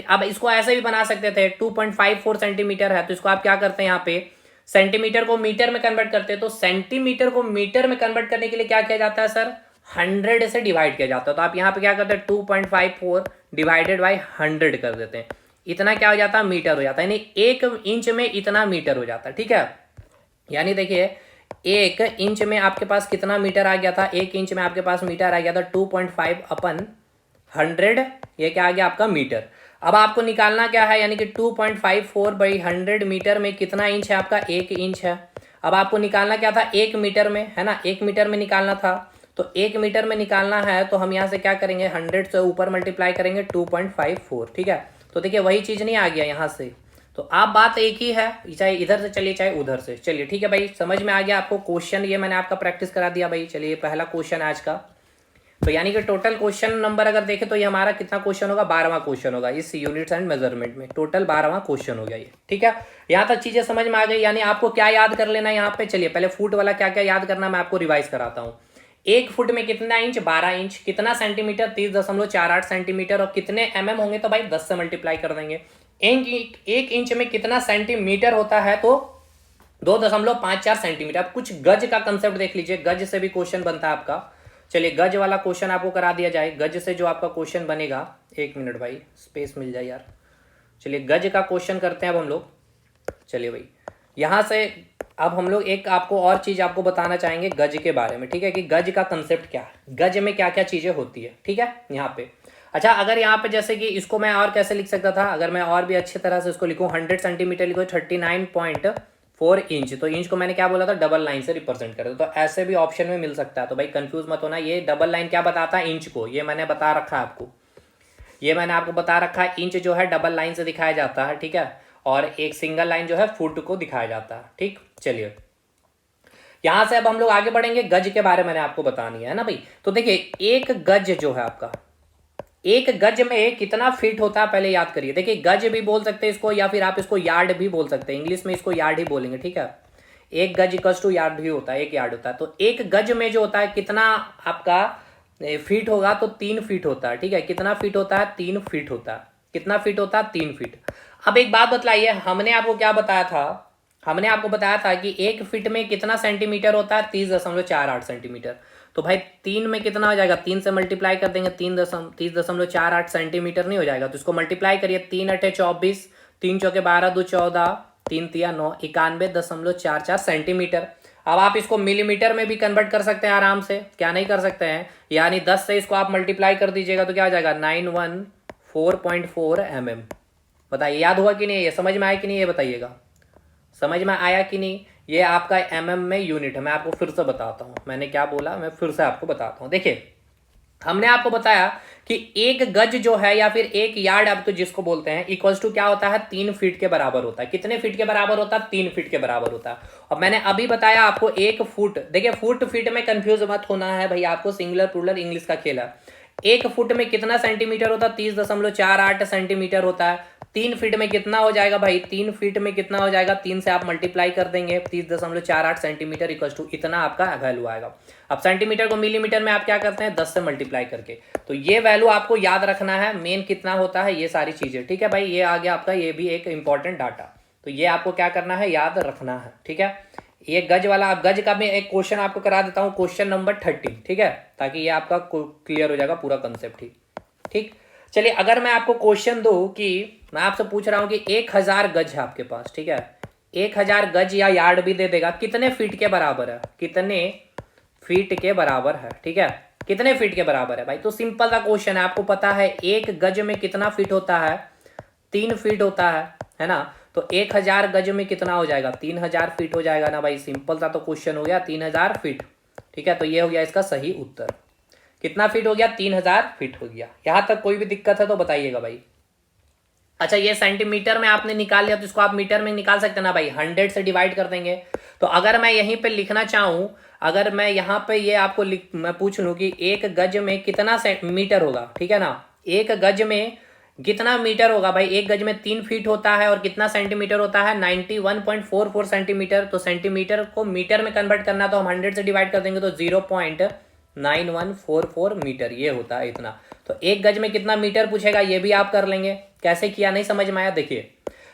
अब इसको ऐसे भी बना सकते थे, 2.54 सेंटीमीटर है तो इसको आप क्या करते हैं, यहाँ पे सेंटीमीटर को मीटर में कन्वर्ट करते हैं। तो सेंटीमीटर को मीटर में कन्वर्ट करने के लिए क्या किया जाता है सर, 100 से डिवाइड किया जाता है। तो आप यहाँ पे क्या करते हैं, 2.54 डिवाइडेड बाई 100 कर देते हैं, इतना क्या हो जाता है, मीटर हो जाता है, यानी 1 इंच में इतना मीटर हो जाता है, ठीक है। यानी देखिए 1 इंच में आपके पास कितना मीटर आ गया था, 1 इंच में आपके पास मीटर आ गया था 2.5/100, ये क्या आ गया आपका मीटर। अब आपको निकालना क्या है, यानी कि 2.54/100 मीटर में कितना इंच है आपका, 1 इंच है। अब आपको निकालना क्या था 1 मीटर में, है ना, 1 मीटर में निकालना था। तो 1 मीटर में निकालना है तो हम यहाँ से क्या करेंगे, 100 से ऊपर मल्टीप्लाई करेंगे 2.54, ठीक है। तो देखिए वही चीज़ नहीं आ गया यहाँ से, तो आप बात एक ही है, चाहे इधर से चलिए चाहे उधर से चलिए, ठीक है भाई। समझ में आ गया आपको क्वेश्चन, ये मैंने आपका प्रैक्टिस करा दिया भाई। चलिए पहला क्वेश्चन आज का, तो यानी कि टोटल क्वेश्चन नंबर अगर देखें तो ये हमारा कितना क्वेश्चन होगा, 12वां क्वेश्चन होगा इस यूनिट्स एंड मेजरमेंट में, टोटल 12वां क्वेश्चन हो गया ये, ठीक है। यहाँ तक चीजें समझ में आ गई। यानी आपको क्या याद कर लेना है यहाँ पे, चलिए पहले फुट वाला क्या क्या याद करना मैं आपको रिवाइज कराता हूँ। 1 फुट में कितना इंच, 12 इंच, कितना सेंटीमीटर 30.48 सेंटीमीटर, और कितने होंगे तो भाई 10 से मल्टीप्लाई कर देंगे। 1 इंच में कितना सेंटीमीटर होता है तो 2.54 सेंटीमीटर। अब कुछ गज का कंसेप्ट देख लीजिए, गज से भी क्वेश्चन बनता है आपका। चलिए गज वाला क्वेश्चन आपको करा दिया जाए। गज से जो आपका क्वेश्चन बनेगा, 1 मिनट भाई स्पेस मिल जाए यार। चलिए गज का क्वेश्चन करते हैं अब हम लोग। चलिए भाई यहाँ से अब हम लोग एक आपको और चीज़ आपको बताना चाहेंगे गज के बारे में, ठीक है, कि गज का कंसेप्ट क्या है, गज में क्या क्या चीज़ें होती है, ठीक है यहाँ पे। अच्छा अगर यहाँ पे जैसे कि इसको मैं और कैसे लिख सकता था, अगर मैं और भी अच्छी तरह से इसको लिखूँ, 100 सेंटीमीटर लिखो 39.4 इंच, तो इंच को मैंने क्या बोला था, डबल लाइन से रिप्रेजेंट कर दो, तो ऐसे भी ऑप्शन में मिल सकता है। तो भाई कंफ्यूज मत होना, ये डबल लाइन क्या बताता है, इंच को, ये मैंने बता रखा है आपको, ये मैंने आपको बता रखा है। इंच जो है डबल लाइन से दिखाया जाता है, ठीक है, और एक सिंगल लाइन जो है फुट को दिखाया जाता है, ठीक। चलिए यहां से अब हम लोग आगे बढ़ेंगे, गज के बारे में मैंने आपको बतानी है ना भाई। तो देखिए एक गज जो है आपका, एक गज में कितना फीट होता है पहले याद करिए। देखिए गज भी बोल सकते हैं इसको, या फिर आप इसको यार्ड भी बोल सकते हैं, इंग्लिश में इसको यार्ड ही बोलेंगे, ठीक है। एक गज इक्वल्स टू यार्ड भी होता है, एक यार्ड होता है। तो एक गज में जो होता है कितना आपका फीट होगा, तो 3 फीट होता है, ठीक है। कितना फीट होता है, 3 फीट होता है। कितना फीट होता है, 3 फीट। अब एक बात बतलाइए, हमने आपको क्या बताया था, हमने आपको बताया था कि 1 फीट में कितना सेंटीमीटर होता है, 30.48 सेंटीमीटर। तो भाई 3 में कितना हो जाएगा, 3 से मल्टीप्लाई कर देंगे, 30.48 सेंटीमीटर नहीं हो जाएगा, तो इसको मल्टीप्लाई करिए, 3 अठे 24, 3 चौके 12, 2 14, 3 तिया 9, 91.44 सेंटीमीटर। अब आप इसको मिलीमीटर में भी कन्वर्ट कर सकते हैं आराम से, क्या नहीं कर सकते हैं, यानी 10 से इसको आप मल्टीप्लाई कर दीजिएगा तो क्या हो जाएगा, 914.4 mm। बताइए याद हुआ कि नहीं, ये समझ में आया कि नहीं, ये बताइएगा, समझ में आया कि नहीं। ये आपका mm में यूनिट है। मैं आपको फिर से बताता हूँ, मैंने क्या बोला, मैं फिर से आपको बताता हूँ। देखिए हमने आपको बताया कि एक गज जो है या फिर एक यार्ड आप तो जिसको बोलते हैं, इक्वल्स टू क्या होता है, 3 फीट के बराबर होता है। कितने फीट के बराबर होता है, 3 फीट के बराबर होता है। और मैंने अभी बताया आपको 1 फुट, देखिए फुट फीट में कंफ्यूज मत होना है भाई, आपको सिंगुलर प्लूरल इंग्लिश का खेल है। 1 फुट में कितना सेंटीमीटर होता है, 30.48 सेंटीमीटर होता है। 3 फीट में कितना हो जाएगा भाई, 3 फीट में कितना हो जाएगा, 3 से आप मल्टीप्लाई कर देंगे, 30.48 सेंटीमीटर इक्वल टू इतना आपका वैल्यू आएगा। अब सेंटीमीटर को मिलीमीटर में आप क्या करते हैं, 10 से मल्टीप्लाई करके। तो ये वैल्यू आपको याद रखना है, मेन कितना होता है, ये सारी चीजें, ठीक है भाई। ये आ गया आपका, ये भी एक इंपॉर्टेंट डाटा, तो ये आपको क्या करना है, याद रखना है, ठीक है। ये गज वाला, अब गज का मैं एक क्वेश्चन आपको करा देता हूँ, क्वेश्चन नंबर 30, ठीक है, ताकि ये आपका क्लियर हो जाएगा पूरा कंसेप्ट ही, ठीक। चलिए अगर मैं आपको क्वेश्चन दूं कि मैं आपसे पूछ रहा हूं कि 1000 गज है आपके पास, ठीक है, 1000 गज या यार्ड भी दे देगा, कितने फीट के बराबर है, कितने फीट के बराबर है, ठीक है, कितने फीट के बराबर है भाई? तो सिंपल सा क्वेश्चन है, आपको पता है 1 गज में कितना फीट होता है? 3 फीट होता है ना? तो 1000 गज में कितना हो जाएगा? 3000 फीट हो जाएगा ना भाई। सिंपल सा तो क्वेश्चन हो गया, 3000 फीट। ठीक है, तो ये हो गया इसका सही उत्तर। कितना फीट हो गया? 3000 फीट हो गया। यहां तक कोई भी दिक्कत है तो बताइएगा भाई। अच्छा, ये सेंटीमीटर में आपने निकाल लिया तो इसको आप मीटर में निकाल सकते हैं ना भाई, 100 से डिवाइड कर देंगे। तो अगर मैं यहीं पे लिखना चाहूं, अगर मैं यहाँ पे ये आपको मैं पूछ लूं कि 1 गज में कितना मीटर होगा, ठीक है ना? 1 गज में कितना मीटर होगा भाई? 1 गज में 3 फीट होता है और कितना सेंटीमीटर होता है? 91.44 सेंटीमीटर। तो सेंटीमीटर को मीटर में कन्वर्ट करना तो हम 100 से डिवाइड कर देंगे तो 0.9144 मीटर ये होता है इतना। तो 1 गज में कितना मीटर पूछेगा ये भी आप कर लेंगे। कैसे किया नहीं समझ में आया? देखिए,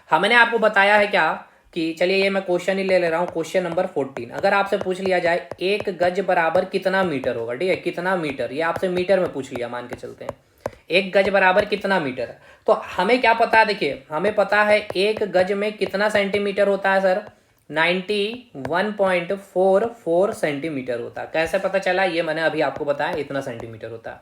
हमने आपको बताया है क्या कि चलिए ये मैं क्वेश्चन ही ले रहा हूँ, क्वेश्चन नंबर 14। अगर आपसे पूछ लिया जाए 1 गज बराबर कितना मीटर होगा, ठीक है, कितना मीटर, ये आपसे मीटर में पूछ लिया, मान के चलते हैं 1 गज बराबर कितना मीटर है। तो हमें क्या पता है? देखिए, हमें पता है 1 गज में कितना सेंटीमीटर होता है सर? 91.44 सेंटीमीटर होता है। कैसे पता चला? ये मैंने अभी आपको बताया, इतना सेंटीमीटर होता है।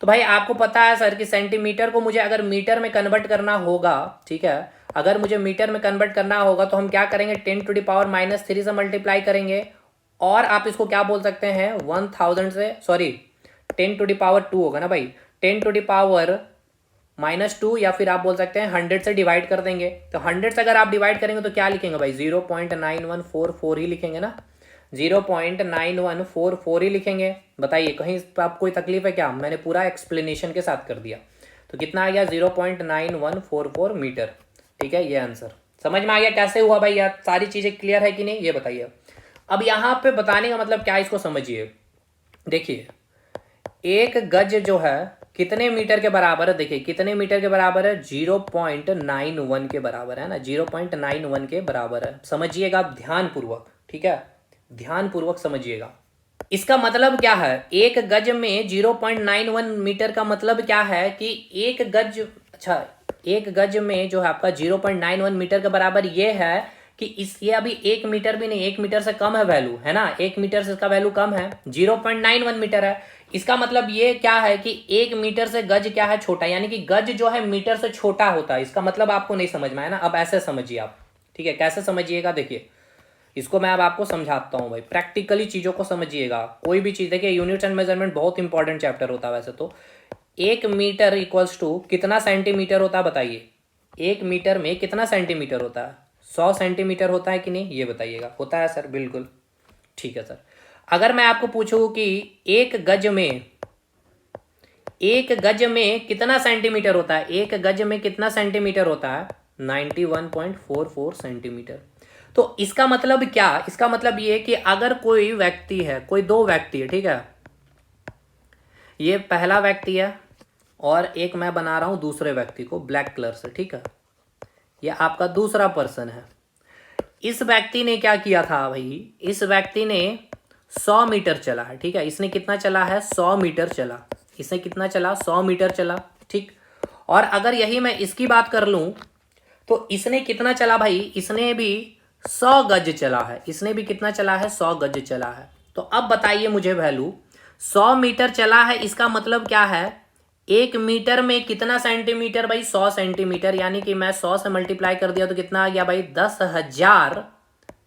तो भाई आपको पता है सर कि सेंटीमीटर को मुझे अगर मीटर में कन्वर्ट करना होगा, ठीक है, अगर मुझे मीटर में कन्वर्ट करना होगा तो हम क्या करेंगे? 10⁻³ से मल्टीप्लाई करेंगे। और आप इसको क्या बोल सकते हैं? 1000 से, सॉरी 10⁻² होगा ना भाई, 10⁻⁻2 या फिर आप बोल सकते हैं 100 से डिवाइड कर देंगे। तो 100 से अगर आप डिवाइड करेंगे तो क्या लिखेंगे भाई? 0.9144 ही लिखेंगे ना, 0.9144 ही लिखेंगे। बताइए, कहीं आप कोई तकलीफ है क्या? मैंने पूरा एक्सप्लेनेशन के साथ कर दिया। तो कितना आ गया? 0.9144 मीटर। ठीक है, ये आंसर समझ में आ गया कैसे हुआ भाई? यार सारी चीजें क्लियर है कि नहीं ये बताइए। अब यहाँ पे बताने का मतलब क्या, इसको समझिए। देखिए, 1 गज जो है कितने मीटर के बराबर है? देखिए कितने मीटर के बराबर है? 0.91 के बराबर है ना, 0.91 के बराबर है। समझिएगा ध्यानपूर्वक, ठीक है, ध्यानपूर्वक समझिएगा। इसका मतलब क्या है? 1 गज में 0.91 मीटर का मतलब क्या है कि 1 गज, अच्छा 1 गज में जो है आपका 0.91 मीटर के बराबर ये है कि ये अभी 1 मीटर भी नहीं, 1 मीटर से कम है वैल्यू, है ना, 1 मीटर से इसका वैल्यू कम है, 0.91 मीटर है। इसका मतलब ये क्या है कि 1 मीटर से गज क्या है? छोटा, यानी कि गज जो है मीटर से छोटा होता है। इसका मतलब आपको नहीं समझ में आया ना? अब ऐसे समझिए आप, ठीक है, कैसे समझिएगा? देखिए, इसको मैं अब आपको समझाता हूँ भाई, प्रैक्टिकली चीज़ों को समझिएगा। कोई भी चीज़, देखिए यूनिट्स एंड मेजरमेंट बहुत इंपॉर्टेंट चैप्टर होता है वैसे तो। 1 मीटर इक्वल्स टू कितना सेंटीमीटर होता है? बताइए, 1 मीटर में कितना सेंटीमीटर होता है? 100 सेंटीमीटर होता है कि नहीं ये बताइएगा। होता है सर? बिल्कुल ठीक है सर। अगर मैं आपको पूछूं कि 1 गज में, 1 गज में कितना सेंटीमीटर होता है? 1 गज में कितना सेंटीमीटर होता है? 91.44 सेंटीमीटर। तो इसका मतलब क्या? इसका मतलब ये कि अगर कोई व्यक्ति है, कोई 2 व्यक्ति है, ठीक है, ये पहला व्यक्ति है और एक मैं बना रहा हूं दूसरे व्यक्ति को ब्लैक कलर से, ठीक है, ये आपका दूसरा पर्सन है। इस व्यक्ति ने क्या किया था भाई? इस व्यक्ति ने 100 मीटर चला है, ठीक है, इसने कितना चला है? 100 मीटर चला। इसने कितना चला? 100 मीटर चला, ठीक। और अगर यही मैं इसकी बात कर लूं तो इसने कितना चला भाई? इसने भी 100 गज चला है। इसने भी कितना चला है? 100 गज चला है। तो अब बताइए मुझे वैल्यू, 100 मीटर चला है, इसका मतलब क्या है? 1 मीटर में कितना सेंटीमीटर भाई? 100 सेंटीमीटर, यानी कि मैं 100 से मल्टीप्लाई कर दिया तो कितना आ गया भाई? 10,000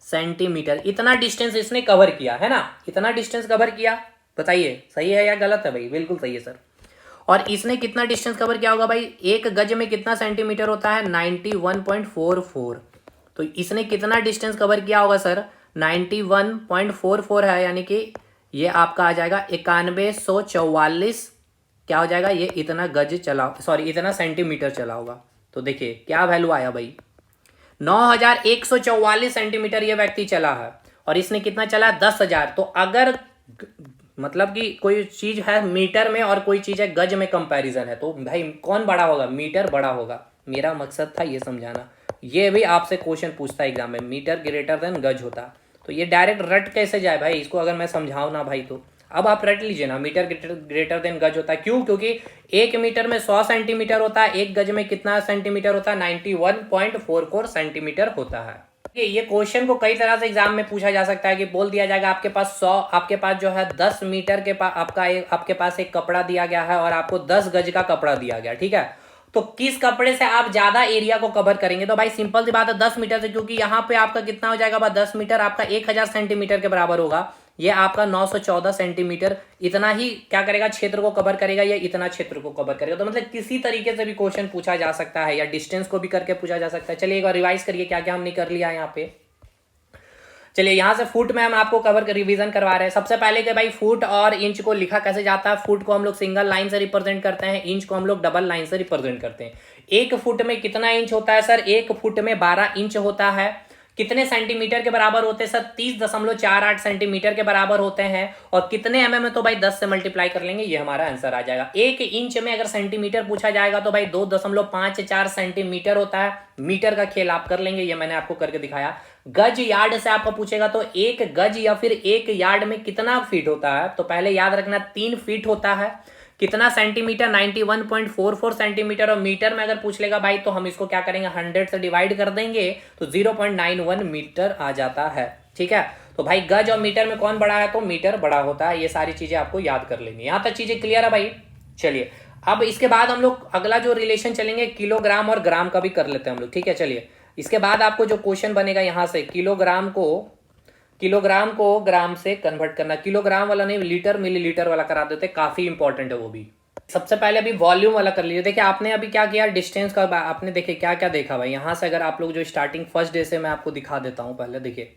सेंटीमीटर। इतना डिस्टेंस इसने कवर किया है ना, इतना डिस्टेंस कवर किया। बताइए सही है या गलत है भाई? बिल्कुल सही है सर। और इसने कितना डिस्टेंस कवर किया होगा भाई? 1 गज में कितना सेंटीमीटर होता है? 91.44। तो इसने कितना डिस्टेंस कवर किया होगा सर? 91.44 है, यानी कि ये आपका आ जाएगा 9144, क्या हो जाएगा? ये इतना गज चला, सॉरी इतना सेंटीमीटर चला होगा। तो देखिए क्या वैल्यू आया भाई? 9144 सेंटीमीटर ये व्यक्ति चला है और इसने कितना चला? 10,000। तो अगर मतलब कि कोई चीज है मीटर में और कोई चीज है गज में कंपैरिजन है, तो भाई कौन बड़ा होगा? मीटर बड़ा होगा। मेरा मकसद था ये समझाना। ये भी आपसे क्वेश्चन पूछता है एग्जाम में, मीटर ग्रेटर देन गज होता। तो ये डायरेक्ट रट कैसे जाए भाई? इसको अगर मैं समझाऊं ना भाई, तो अब आप रट लीजिए ना, मीटर ग्रेटर देन गज होता है। क्यों? क्योंकि 1 मीटर में 100 सेंटीमीटर होता है, 1 गज में कितना सेंटीमीटर होता है? 91.44 सेंटीमीटर होता है। ये क्वेश्चन को कई तरह से एग्जाम में पूछा जा सकता है कि बोल दिया जाएगा आपके पास 100, आपके पास जो है 10 मीटर के पास आपके पास एक कपड़ा दिया गया है और आपको 10 गज का कपड़ा दिया गया, ठीक है। तो किस कपड़े से आप ज्यादा एरिया को कवर करेंगे? तो भाई सिंपल सी बात है 10 मीटर से, क्योंकि यहाँ पे आपका कितना हो जाएगा? 10 मीटर आपका 1000 सेंटीमीटर के बराबर होगा। ये आपका 914 सेंटीमीटर इतना ही क्या करेगा? क्षेत्र को कवर करेगा, या इतना क्षेत्र को कवर करेगा। तो मतलब किसी तरीके से भी क्वेश्चन पूछा जा सकता है, या डिस्टेंस को भी करके पूछा जा सकता है। चलिए एक बार रिवाइज करिए क्या क्या हमने कर लिया यहाँ पे। चलिए यहाँ से फुट में हम आपको रिवीजन करवा रहे हैं। सबसे पहले कि भाई फुट और इंच को लिखा कैसे जाता है। फुट को हम लोग सिंगल लाइन से रिप्रेजेंट करते हैं, इंच को हम लोग डबल लाइन से रिप्रेजेंट करते हैं। एक फुट में कितना इंच होता है सर? एक फुट में 12 इंच होता है। कितने सेंटीमीटर के बराबर होते हैं सर? 30.48 सेंटीमीटर के बराबर होते हैं। और कितने एमएम में? तो भाई 10 से मल्टीप्लाई कर लेंगे, ये हमारा आंसर आ जाएगा। एक इंच में अगर सेंटीमीटर पूछा जाएगा तो भाई 2.54 सेंटीमीटर होता है। मीटर का खेल आप कर लेंगे, ये मैंने आपको करके दिखाया। गज यार्ड से आपको पूछेगा तो एक गज या फिर एक यार्ड में कितना फीट होता है? तो पहले याद रखना 3 फीट होता है। कितना सेंटीमीटर? 91.44 सेंटीमीटर। और मीटर में अगर पूछ लेगा भाई तो हम इसको क्या करेंगे? 100 से डिवाइड कर देंगे तो 0.91 मीटर आ जाता है, ठीक है। तो भाई गज और मीटर में कौन बड़ा है? तो मीटर बड़ा होता है। ये सारी चीजें आपको याद कर लेंगे। यहां तक चीजें क्लियर है भाई? चलिए अब इसके बाद हम लोग अगला जो रिलेशन चलेंगे किलोग्राम और ग्राम का भी कर लेते हैं हम लोग, ठीक है। चलिए इसके बाद आपको जो क्वेश्चन बनेगा यहां से किलोग्राम को ग्राम से कन्वर्ट करना। किलोग्राम वाला नहीं, लीटर मिलीलीटर वाला करा देते, काफी इंपॉर्टेंट है वो भी। सबसे पहले अभी वॉल्यूम वाला कर लीजिए। देखिए आपने अभी क्या किया, डिस्टेंस का आपने देखिए क्या क्या देखा भाई। यहाँ से अगर आप लोग जो स्टार्टिंग फर्स्ट डे से मैं आपको दिखा देता हूँ पहले। देखिए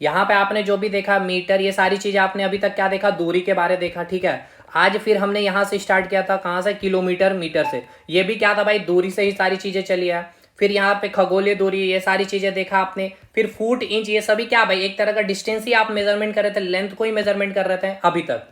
यहाँ पे आपने जो भी देखा मीटर, ये सारी चीजें आपने अभी तक क्या देखा? दूरी के बारे देखा, ठीक है। आज फिर हमने यहाँ से स्टार्ट किया था, कहाँ से? किलोमीटर मीटर से। ये भी क्या था भाई? दूरी से ही सारी चीजें चली है। फिर यहाँ पे खगोलीय दूरी, ये सारी चीजें देखा आपने। फिर फुट इंच, ये सभी क्या भाई? एक तरह का डिस्टेंस ही आप मेजरमेंट कर रहे थे, लेंथ को ही मेजरमेंट कर रहे थे अभी तक।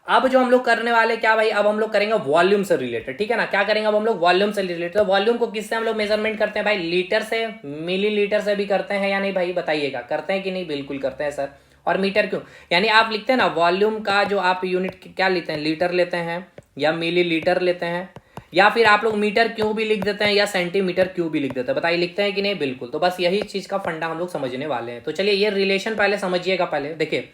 अब जो हम लोग करने वाले क्या भाई? अब हम लोग करेंगे वॉल्यूम से रिलेटेड, ठीक है ना। क्या करेंगे अब हम लोग? वॉल्यूम से रिलेटेड। तो वॉल्यूम को किससे हम लोग मेजरमेंट करते हैं भाई? लीटर से, मिलीलीटर से भी करते हैं या नहीं भाई? बताइएगा, करते हैं कि नहीं? बिल्कुल करते हैं सर। और मीटर क्यों? यानी आप लिखते हैं ना वॉल्यूम का जो आप यूनिट क्या लेते हैं, लीटर लेते हैं या मिलीलीटर लेते हैं, या फिर आप लोग मीटर क्यों भी लिख देते हैं या सेंटीमीटर क्यों भी लिख देते हैं? बताइए लिखते हैं कि नहीं? बिल्कुल। तो बस यही चीज का फंडा हम लोग समझने वाले हैं। तो चलिए ये रिलेशन पहले समझिएगा। पहले देखिए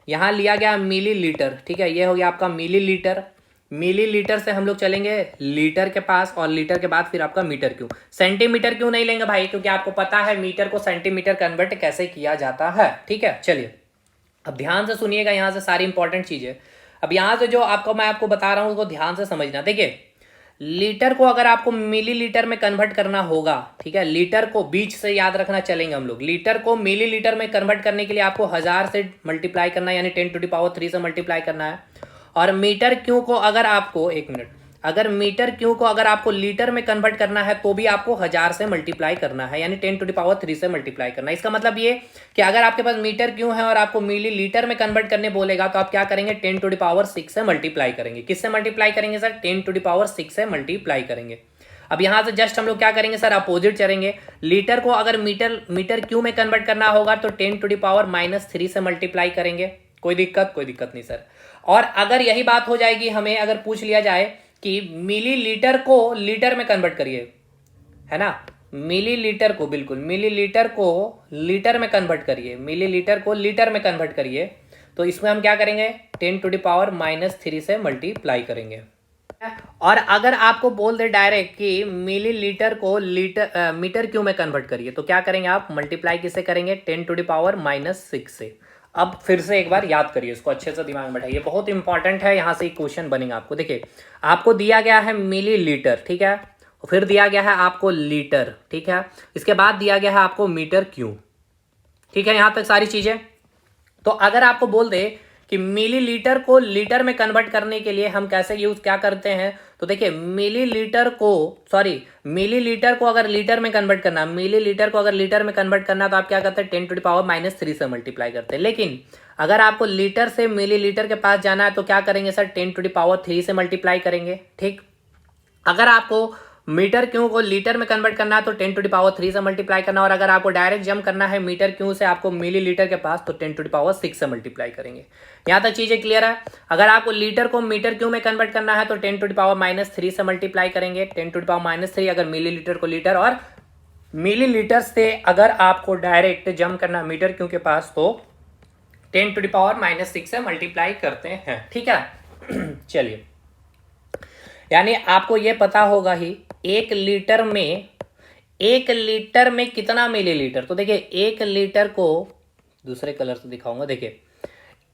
यहाँ लिया गया मिलीलीटर, ठीक है। ये हो गया आपका मिलीलीटर। मिलीलीटर से हम लोग चलेंगे लीटर के पास, और लीटर के बाद फिर आपका मीटर क्यों। सेंटीमीटर क्यों नहीं लेंगे भाई? क्योंकि आपको पता है मीटर को सेंटीमीटर कन्वर्ट कैसे किया जाता है, ठीक है। चलिए अब ध्यान से सुनिएगा यहाँ से सारी इंपॉर्टेंट चीजें। अब यहाँ से जो आपको मैं आपको बता रहा हूँ उसको ध्यान से समझना। देखिए लीटर को अगर आपको मिलीलीटर में कन्वर्ट करना होगा, ठीक है। लीटर को बीच से याद रखना चलेंगे हम लोग। लीटर को मिलीलीटर में कन्वर्ट करने के लिए आपको 1000 से मल्टीप्लाई करना है, यानी 10⁻³ से मल्टीप्लाई करना है। और मीटर क्यों को अगर आपको, एक मिनट, अगर मीटर क्यों को अगर आपको लीटर में कन्वर्ट करना है तो भी आपको 1000 से मल्टीप्लाई करना है, यानी 10⁻³ से मल्टीप्लाई करना है। इसका मतलब ये कि अगर आपके पास मीटर क्यों है और आपको मिलीलीटर में कन्वर्ट करने बोलेगा तो आप क्या करेंगे? 10⁻6 से मल्टीप्लाई करेंगे। किससे मल्टीप्लाई करेंगे सर? 10⁻6 से मल्टीप्लाई करेंगे। अब यहां से जस्ट हम लोग क्या करेंगे सर? अपोजिट चलेंगे। लीटर को अगर मीटर क्यों में कन्वर्ट करना होगा तो 10⁻³ से मल्टीप्लाई करेंगे। कोई दिक्कत नहीं सर। और अगर यही बात हो जाएगी, हमें अगर पूछ लिया जाए कि मिलीलीटर को लीटर में कन्वर्ट करिए, है ना, मिलीलीटर को, बिल्कुल मिलीलीटर को लीटर में कन्वर्ट करिए, मिलीलीटर को लीटर में कन्वर्ट करिए, तो इसमें हम क्या करेंगे? 10⁻³ से मल्टीप्लाई करेंगे। और अगर आपको बोल दे डायरेक्ट कि मिलीलीटर को मीटर क्यों में कन्वर्ट करिए, तो क्या करेंगे आप? मल्टीप्लाई किससे करेंगे? 10⁻6 से। अब फिर से एक बार याद करिए, इसको अच्छे से दिमाग में बैठाइए, बहुत इंपॉर्टेंट है। यहाँ से क्वेश्चन बनेगा आपको। देखिए आपको दिया गया है मिलीलीटर, ठीक है, फिर दिया गया है आपको लीटर, ठीक है, इसके बाद दिया गया है आपको मीटर क्यों, ठीक है। यहाँ तक सारी चीजें। तो अगर आपको बोल दे कि मिलीलीटर को लीटर में कन्वर्ट करने के लिए हम कैसे क्या करते हैं, तो देखिए मिलीलीटर को अगर लीटर में कन्वर्ट करना, मिलीलीटर को अगर लीटर में कन्वर्ट करना तो आप क्या करते हैं? 10⁻³ से मल्टीप्लाई करते हैं। लेकिन अगर आपको लीटर से मिलीलीटर के पास जाना है तो क्या करेंगे सर? 10⁻³ से मल्टीप्लाई करेंगे, ठीक। अगर आपको मीटर क्यों को लीटर में कन्वर्ट करना है तो 10⁻³ से मल्टीप्लाई करना, और अगर आपको डायरेक्ट जंप करना है मीटर क्यों से आपको मिलीलीटर के पास तो 10⁻6 से मल्टीप्लाई करेंगे। यहाँ तक चीजें क्लियर है। अगर आपको लीटर को मीटर क्यों में कन्वर्ट करना है तो 10⁻³ से मल्टीप्लाई करेंगे, 10⁻³ अगर मिलीलीटर को लीटर, और मिलीलीटर से अगर आपको डायरेक्ट जम करना मीटर क्यू के पास तो 10⁻⁻6 से मल्टीप्लाई करते हैं, ठीक है। चलिए, यानी आपको ये पता होगा ही एक लीटर में कितना मिलीलीटर। तो देखिए, एक लीटर को दूसरे कलर से दिखाऊंगा। देखिए,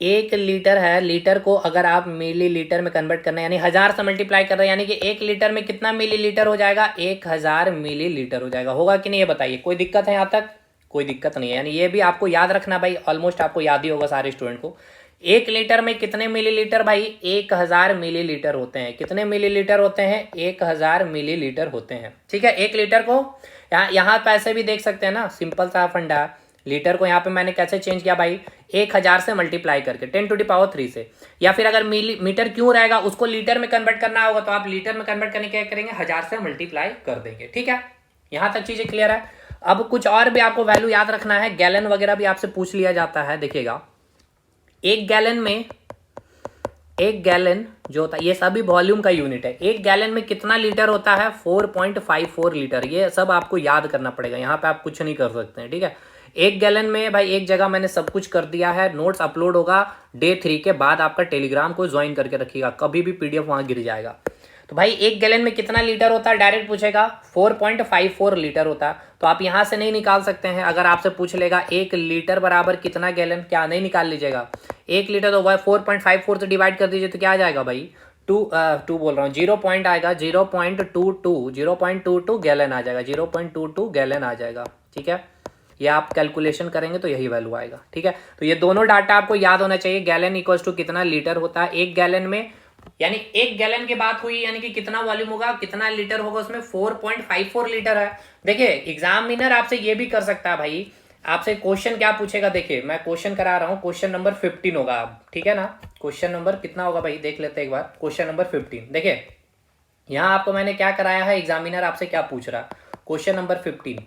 एक लीटर है, लीटर को अगर आप मिलीलीटर में कन्वर्ट करना है यानी 1000 से मल्टीप्लाई कर रहे हैं, यानी कि एक लीटर में कितना मिलीलीटर हो जाएगा, 1000 मिलीलीटर हो जाएगा। होगा कि नहीं ये बताइए, कोई दिक्कत है यहाँ तक? कोई दिक्कत नहीं है। यानी ये भी आपको याद रखना भाई, ऑलमोस्ट आपको याद ही होगा सारे स्टूडेंट को। एक लीटर में कितने मिलीलीटर भाई, 1000 मिलीलीटर होते हैं। कितने मिलीलीटर होते हैं? 1000 मिलीलीटर होते हैं, ठीक है। एक लीटर को यहाँ पैसे भी देख सकते हैं ना, सिंपल सा फंडा। लीटर को यहाँ पे मैंने कैसे चेंज किया भाई, 1000 से मल्टीप्लाई करके 10⁻³ से, या फिर अगर मीटर क्यों रहेगा उसको लीटर में कन्वर्ट करना होगा तो आप लीटर में कन्वर्ट करने क्या करेंगे, 1000 से मल्टीप्लाई कर देंगे, ठीक है। यहाँ तक चीजें क्लियर है। अब कुछ और भी आपको वैल्यू याद रखना है, गैलन वगैरह भी आपसे पूछ लिया जाता है। देखिएगा, एक गैलन जो होता है, ये सभी वॉल्यूम का यूनिट है। एक गैलन में कितना लीटर होता है, 4.54 लीटर। ये सब आपको याद करना पड़ेगा, यहाँ पे आप कुछ नहीं कर सकते हैं, ठीक है। एक गैलन में भाई, एक जगह मैंने सब कुछ कर दिया है, नोट्स अपलोड होगा डे 3 के बाद। आपका टेलीग्राम को ज्वाइन करके रखिएगा, कभी भी PDF वहां गिर जाएगा। तो भाई एक गैलन में कितना लीटर होता है, डायरेक्ट पूछेगा 4.54 लीटर होता है। तो आप यहां से नहीं निकाल सकते हैं। अगर आपसे पूछ लेगा 1 लीटर बराबर कितना गैलन, क्या नहीं निकाल लीजिएगा। 1 लीटर तो वह 4.54 से डिवाइड कर दीजिए तो क्या आ जाएगा भाई, 2 बोल रहा हूँ, 0 पॉइंट आएगा, 0.22 गैलन आ जाएगा, 0.22 गैलन आ जाएगा, ठीक है। ये आप कैलकुलेशन करेंगे तो यही वैल्यू आएगा, ठीक है। तो ये दोनों डाटा आपको याद होना चाहिए। गैलन इक्वल्स टू कितना लीटर होता है एक गैलन में, यानी एक गैलन की बात हुई, यानी कि कितना वॉल्यूम होगा, कितना लीटर होगा, उसमें 4.54 लीटर है। देखिए, एग्जामिनर आपसे ये भी कर सकता है भाई, आपसे क्वेश्चन क्या पूछेगा। देखिए, मैं क्वेश्चन करा रहा हूँ, क्वेश्चन नंबर 15 होगा अब, ठीक है ना। क्वेश्चन नंबर कितना होगा भाई, देख लेते हैं एक बार। क्वेश्चन नंबर 15, देखिए यहाँ आपको मैंने क्या कराया है, एग्जामिनर आपसे क्या पूछ रहा है। Question number 15,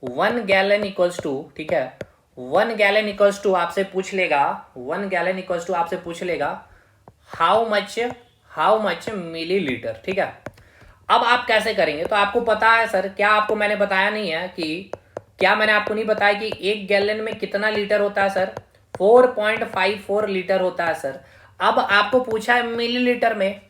1 gallon equals to, ठीक है, 1 गैलन इक्वल्स टू आपसे पूछ लेगा, 1 गैलन इक्वल्स टू आपसे पूछ लेगा हाउ मच मिलीलीटर, ठीक है। अब आप कैसे करेंगे, तो आपको पता है सर, क्या आपको मैंने बताया नहीं है कि, क्या मैंने आपको नहीं बताया कि एक गैलन में कितना लीटर होता है सर, 4.54 लीटर होता है सर। अब आपको पूछा है मिलीलीटर में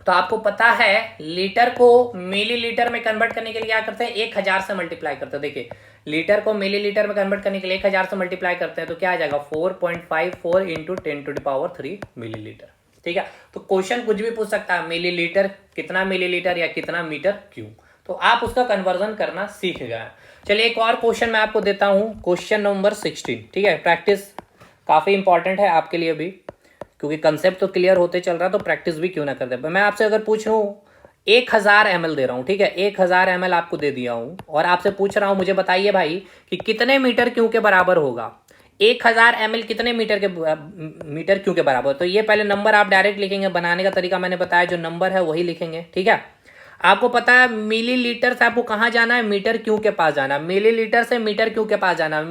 तो आपको पता है लीटर को मिलीलीटर में कन्वर्ट करने के लिए क्या करते हैं, 1000 से मल्टीप्लाई करते हैं। देखिए, लीटर को मिलीलीटर में कन्वर्ट करने के लिए 1000 से मल्टीप्लाई करते हैं तो क्या आ जाएगा, 4.54 इंटू 10⁻³ मिलीलीटर, ठीक है। तो क्वेश्चन कुछ भी पूछ सकता है, मिलीलीटर कितना मिलीलीटर या कितना मीटर क्यूब, तो आप उसका कन्वर्जन करना सीख गए। चलिए एक और क्वेश्चन मैं आपको देता हूं, क्वेश्चन नंबर 16, ठीक है। प्रैक्टिस काफी इंपॉर्टेंट है आपके लिए भी, क्योंकि कंसेप्ट तो क्लियर होते चल रहा है, तो प्रैक्टिस भी क्यों ना कर दे। मैं आपसे अगर पूछ रहा हूँ 1000 ml दे रहा हूँ, ठीक है, 1000 ml आपको दे दिया हूँ और आपसे पूछ रहा हूँ मुझे बताइए भाई कि कितने मीटर क्यों के बराबर होगा। 1000 ml कितने मीटर क्यों के बराबर। तो ये पहले नंबर आप डायरेक्ट लिखेंगे, बनाने का तरीका मैंने बताया, जो नंबर है वही लिखेंगे, ठीक है। आपको पता है मिलीलीटर से आपको कहाँ जाना है, मीटर क्यों के पास जाना है। मिलीलीटर से मीटर क्यों के पास जाना है,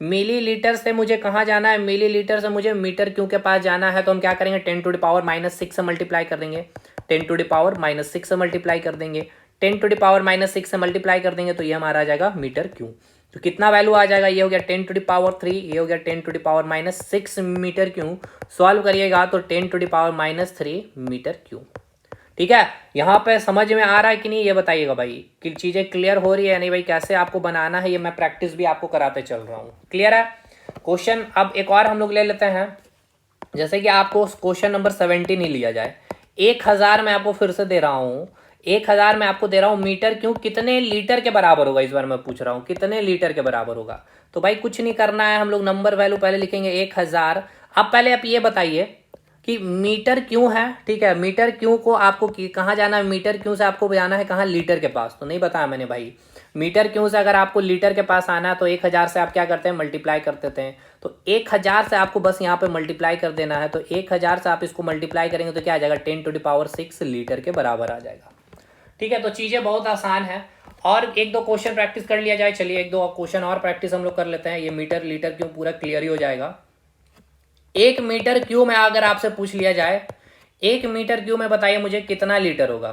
मिलीलीटर से मुझे कहाँ जाना है, मिलीलीटर से मुझे मीटर क्यों के पास जाना है। तो हम क्या करेंगे, 10⁻⁻6 से मल्टीप्लाई कर देंगे, 10⁻⁻6 से मल्टीप्लाई कर देंगे, 10⁻⁻6 से मल्टीप्लाई कर देंगे तो ये हमारा आ जाएगा मीटर क्यों। तो कितना वैल्यू आ जाएगा, ये हो गया 10⁻3, ये हो गया 10⁻6 मीटर क्यों। सॉल्व करिएगा तो 10⁻³ मीटर क्यों, ठीक है। यहाँ पे समझ में आ रहा है कि नहीं ये बताइएगा भाई, कि चीज़ें क्लियर हो रही है नहीं भाई, कैसे आपको बनाना है ये मैं प्रैक्टिस भी आपको कराते चल रहा हूँ, क्लियर है। क्वेश्चन अब एक और हम लोग ले लेते हैं, जैसे कि आपको क्वेश्चन नंबर 17 ही लिया जाए। 1000 मैं आपको फिर से दे रहा हूँ, 1000 मैं आपको दे रहा हूँ, मीटर क्यों कितने लीटर के बराबर होगा, इस बार मैं पूछ रहा हूँ कितने लीटर के बराबर होगा। तो भाई कुछ नहीं करना है, हम लोग नंबर वैल्यू पहले लिखेंगे 1000। अब पहले आप ये बताइए कि मीटर क्यों है, ठीक है। मीटर क्यों को आपको कहाँ जाना है, मीटर क्यों से आपको जाना है कहाँ, लीटर के पास। तो नहीं बताया मैंने भाई, मीटर क्यों से अगर आपको लीटर के पास आना है तो 1000 से आप क्या करते हैं, मल्टीप्लाई कर देते हैं। तो 1000 से आपको बस यहाँ पे मल्टीप्लाई कर देना है, तो 1000 से आप इसको मल्टीप्लाई करेंगे तो क्या आ जाएगा, 10⁻6 लीटर के बराबर आ जाएगा, ठीक है। तो चीज़ें बहुत आसान है और एक दो क्वेश्चन प्रैक्टिस कर लिया जाए। चलिए एक दो क्वेश्चन और प्रैक्टिस हम लोग कर लेते हैं, ये मीटर लीटर क्यों पूरा क्लियर ही हो जाएगा। 1 मीटर क्यूब में अगर आपसे पूछ लिया जाए, 1 मीटर क्यूब में बताइए मुझे कितना लीटर होगा।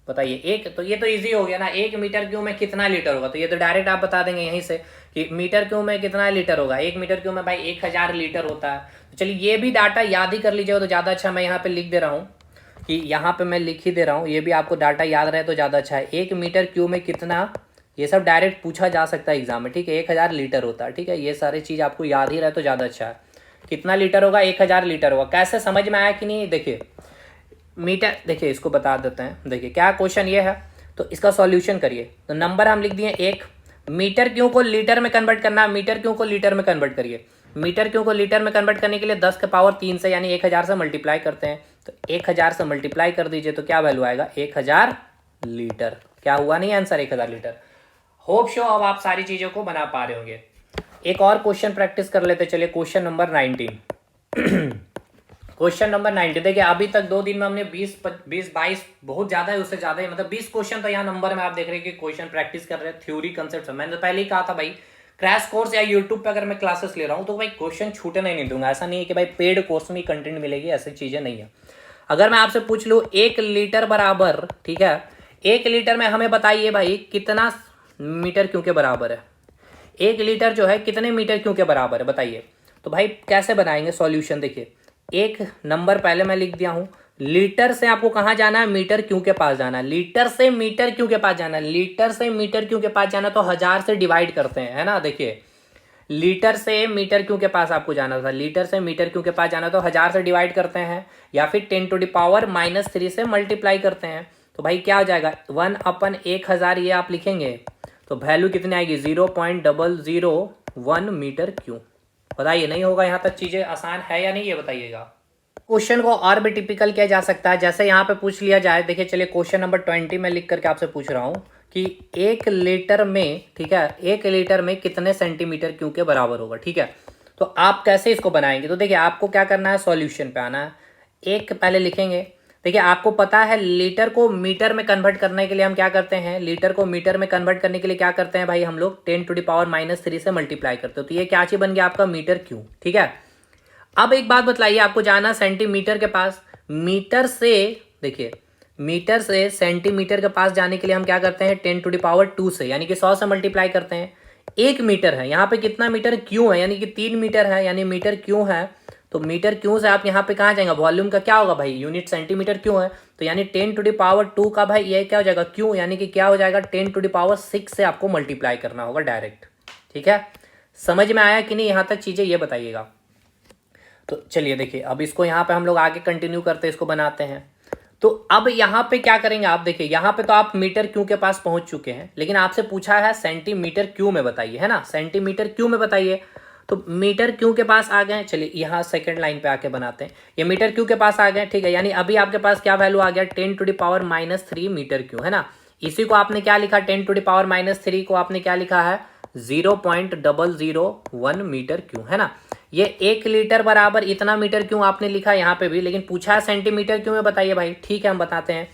बताइए। एक तो ये तो इजी हो गया ना, 1 मीटर क्यूब में कितना लीटर होगा, तो ये तो डायरेक्ट आप बता देंगे यहीं से कि मीटर क्यूब में कितना लीटर होगा। 1 मीटर क्यूब में भाई 1000 लीटर होता है। तो चलिए ये भी डाटा याद ही कर लीजिएगा तो ज़्यादा अच्छा। मैं यहाँ पे लिख दे रहा हूँ कि यहाँ पे मैं लिख ही दे रहा हूँ, ये भी आपको डाटा याद रहे तो ज़्यादा अच्छा है। 1 मीटर क्यूब में कितना, ये सब डायरेक्ट पूछा जा सकता है एग्जाम में, ठीक है। 1000 लीटर होता है, ठीक है। ये सारी चीज़ आपको याद ही रहे तो ज़्यादा अच्छा है। कितना लीटर होगा, 1000 लीटर होगा। कैसे, समझ में आया कि नहीं? देखिए मीटर, देखिए इसको बता देते हैं। देखिए क्या क्वेश्चन ये है, तो इसका सॉल्यूशन करिए। तो नंबर हम लिख दिए 1, मीटर क्यूब को लीटर में कन्वर्ट करना है। मीटर क्यूब को लीटर में कन्वर्ट करिए। मीटर क्यूब को लीटर में कन्वर्ट करने के लिए 10 के पावर 3 से यानी 1000 से मल्टीप्लाई करते हैं। तो 1000 से मल्टीप्लाई कर दीजिए तो क्या वैल्यू आएगा, 1000 लीटर। क्या हुआ नहीं आंसर, 1000 लीटर। होप शो अब आप सारी चीज़ों को बना पा रहे होंगे। एक और क्वेश्चन प्रैक्टिस कर लेते, चलिए क्वेश्चन नंबर 19। Question number 90। देखिए अभी तक 2 दिन में हमने 20-22 बहुत ज़्यादा है, उससे ज़्यादा है, मतलब 20 क्वेश्चन तो यहाँ नंबर में आप देख रहे हैं कि क्वेश्चन प्रैक्टिस कर रहे हैं, थ्योरी कंसेप्ट। मैंने तो पहले ही कहा था भाई, क्रैश कोर्स या यूट्यूब पे अगर मैं क्लासेस ले रहा हूँ तो भाई क्वेश्चन छूटने नहीं दूंगा। ऐसा नहीं है कि भाई पेड कोर्स में कंटेंट मिलेगी, ऐसी चीज़ें नहीं है। अगर मैं आपसे पूछ लूँ 1 लीटर बराबर, ठीक है, 1 लीटर में हमें बताइए भाई कितना मीटर क्यों के बराबर है। 1 लीटर जो है कितने मीटर क्यों के बराबर है बताइए। तो भाई कैसे बनाएंगे सॉल्यूशन, देखिए एक नंबर पहले मैं लिख दिया हूं। लीटर से आपको कहां जाना है, मीटर क्यों के पास जाना है। लीटर से मीटर क्यों के पास जाना है, लीटर से मीटर क्यों के पास जाना तो 1000 से डिवाइड करते हैं, है ना। देखिए लीटर से मीटर क्यों के पास आपको जाना था, लीटर से मीटर क्यों के पास जाना तो 1000 से डिवाइड करते हैं या फिर 10⁻³ से मल्टीप्लाई करते हैं। तो भाई क्या हो जाएगा, 1/1000 ये आप लिखेंगे तो वैल्यू कितनी आएगी, 0.001 मीटर क्यूब। बताइए नहीं होगा यहाँ तक चीजें आसान है या नहीं, ये बताइएगा। क्वेश्चन को और भी टिपिकल किया जा सकता है, जैसे यहाँ पे पूछ लिया जाए। देखिए चलिए क्वेश्चन नंबर 20 में लिख करके आपसे पूछ रहा हूँ कि 1 लीटर में, ठीक है, 1 लीटर में कितने सेंटीमीटर क्यूब के बराबर होगा, ठीक है। तो आप कैसे इसको बनाएंगे, तो देखिए आपको क्या करना है, सॉल्यूशन पे आना है। एक पहले लिखेंगे। देखिए आपको पता है लीटर को मीटर में कन्वर्ट करने के लिए हम क्या करते हैं, लीटर को मीटर में कन्वर्ट करने के लिए क्या करते हैं भाई, हम लोग 10⁻³ से मल्टीप्लाई करते हो। तो ये क्या चीज बन गया आपका, मीटर क्यूब, ठीक है। अब एक बात बतलाइए, आपको जाना सेंटीमीटर के पास। मीटर से, देखिए मीटर से सेंटीमीटर के पास जाने के लिए हम क्या करते हैं, 10⁻² से यानी कि 100 से मल्टीप्लाई करते हैं। 1 मीटर है, यहाँ पे कितना मीटर क्यों है, यानी कि 3 मीटर है, यानी मीटर क्यों है। तो मीटर क्यों से आप यहाँ पे कहाँ जाएंगे, वॉल्यूम का क्या होगा भाई, यूनिट सेंटीमीटर क्यों है, तो यानी 10⁻² का भाई ये क्या हो जाएगा, क्यों, यानी कि क्या हो जाएगा, 10⁻6 से आपको मल्टीप्लाई करना होगा डायरेक्ट, ठीक है। समझ में आया कि नहीं यहाँ तक चीजें, ये बताइएगा। तो चलिए देखिए अब इसको यहाँ पे हम लोग आगे कंटिन्यू करते हैं, इसको बनाते हैं। तो अब यहाँ पे क्या करेंगे आप, देखिए यहाँ पे तो आप मीटर क्यू के पास पहुंच चुके हैं, लेकिन आपसे पूछा है सेंटीमीटर क्यू में बताइए, है ना, सेंटीमीटर क्यू में बताइए। तो मीटर क्यू के पास आ गए, चलिए यहाँ सेकंड लाइन पे आके बनाते हैं। ये मीटर क्यू के पास आ गए, ठीक है, यानी अभी आपके पास क्या वैल्यू आ गया, 10⁻³ मीटर क्यू, है ना। इसी को आपने क्या लिखा, 10⁻³ को आपने क्या लिखा है, 0.001 मीटर क्यू, है ना। ये 1 लीटर बराबर इतना मीटर क्यों आपने लिखा यहाँ पे भी, लेकिन पूछा है सेंटीमीटर क्यों में बताइए भाई, ठीक है हम बताते हैं।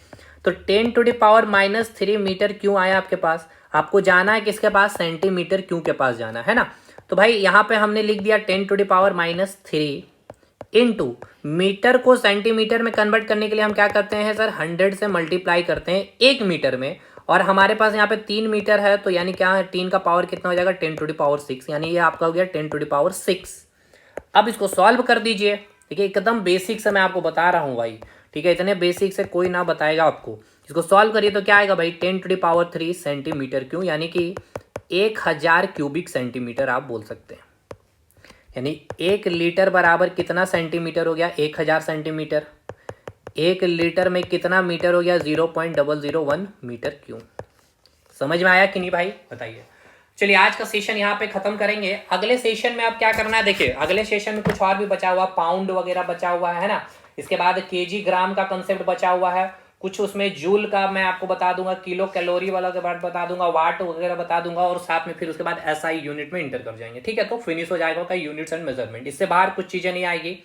तो 10⁻³ मीटर क्यों आया आपके पास, आपको जाना है किसके पास, सेंटीमीटर क्यों के पास जाना है ना। तो भाई यहाँ पे हमने लिख दिया 10⁻³ इंटू मीटर को सेंटीमीटर में कन्वर्ट करने के लिए हम क्या करते हैं सर, 100 से मल्टीप्लाई करते हैं 1 मीटर में, और हमारे पास यहाँ पे 3 मीटर है तो यानी क्या है, 3 का पावर कितना हो जाएगा, 10⁻6, यानी ये आपका हो गया 10⁻6। अब इसको सॉल्व कर दीजिए। ठीक है, एकदम बेसिक से मैं आपको बता रहा हूँ भाई, ठीक है, इतने बेसिक से कोई ना बताएगा आपको। इसको सॉल्व करिए तो क्या आएगा भाई, 10⁻³ सेंटीमीटर क्यों, यानी कि 1000 क्यूबिक सेंटीमीटर आप बोल सकते हैं। यानी 1 लीटर बराबर कितना सेंटीमीटर हो गया, 1000 सेंटीमीटर। 1 लीटर में कितना मीटर हो गया, 0.001 मीटर क्यूब। समझ में आया कि नहीं भाई, बताइए। चलिए आज का सेशन यहाँ पे खत्म करेंगे। अगले सेशन में अब क्या करना है, देखिए अगले सेशन में कुछ और भी बचा हुआ, पाउंड वगैरह बचा हुआ है ना, इसके बाद केजी ग्राम का कंसेप्ट बचा हुआ है, कुछ उसमें जूल का मैं आपको बता दूंगा, किलो कैलोरी वाला के बाद बता दूंगा, वाट वगैरह बता दूंगा, और साथ में फिर उसके बाद एसआई यूनिट में इंटर कर जाएंगे। ठीक है, तो फिनिश हो जाएगा होता है यूनिट्स एंड मेजरमेंट, इससे बाहर कुछ चीजें नहीं आएगी।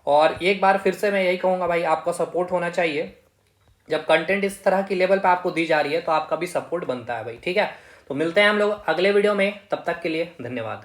और एक बार फिर से मैं यही कहूंगा भाई, आपका सपोर्ट होना चाहिए। जब कंटेंट इस तरह की लेवल पर आपको दी जा रही है तो आपका भी सपोर्ट बनता है भाई, ठीक है। तो मिलते हैं हम लोग अगले वीडियो में, तब तक के लिए धन्यवाद।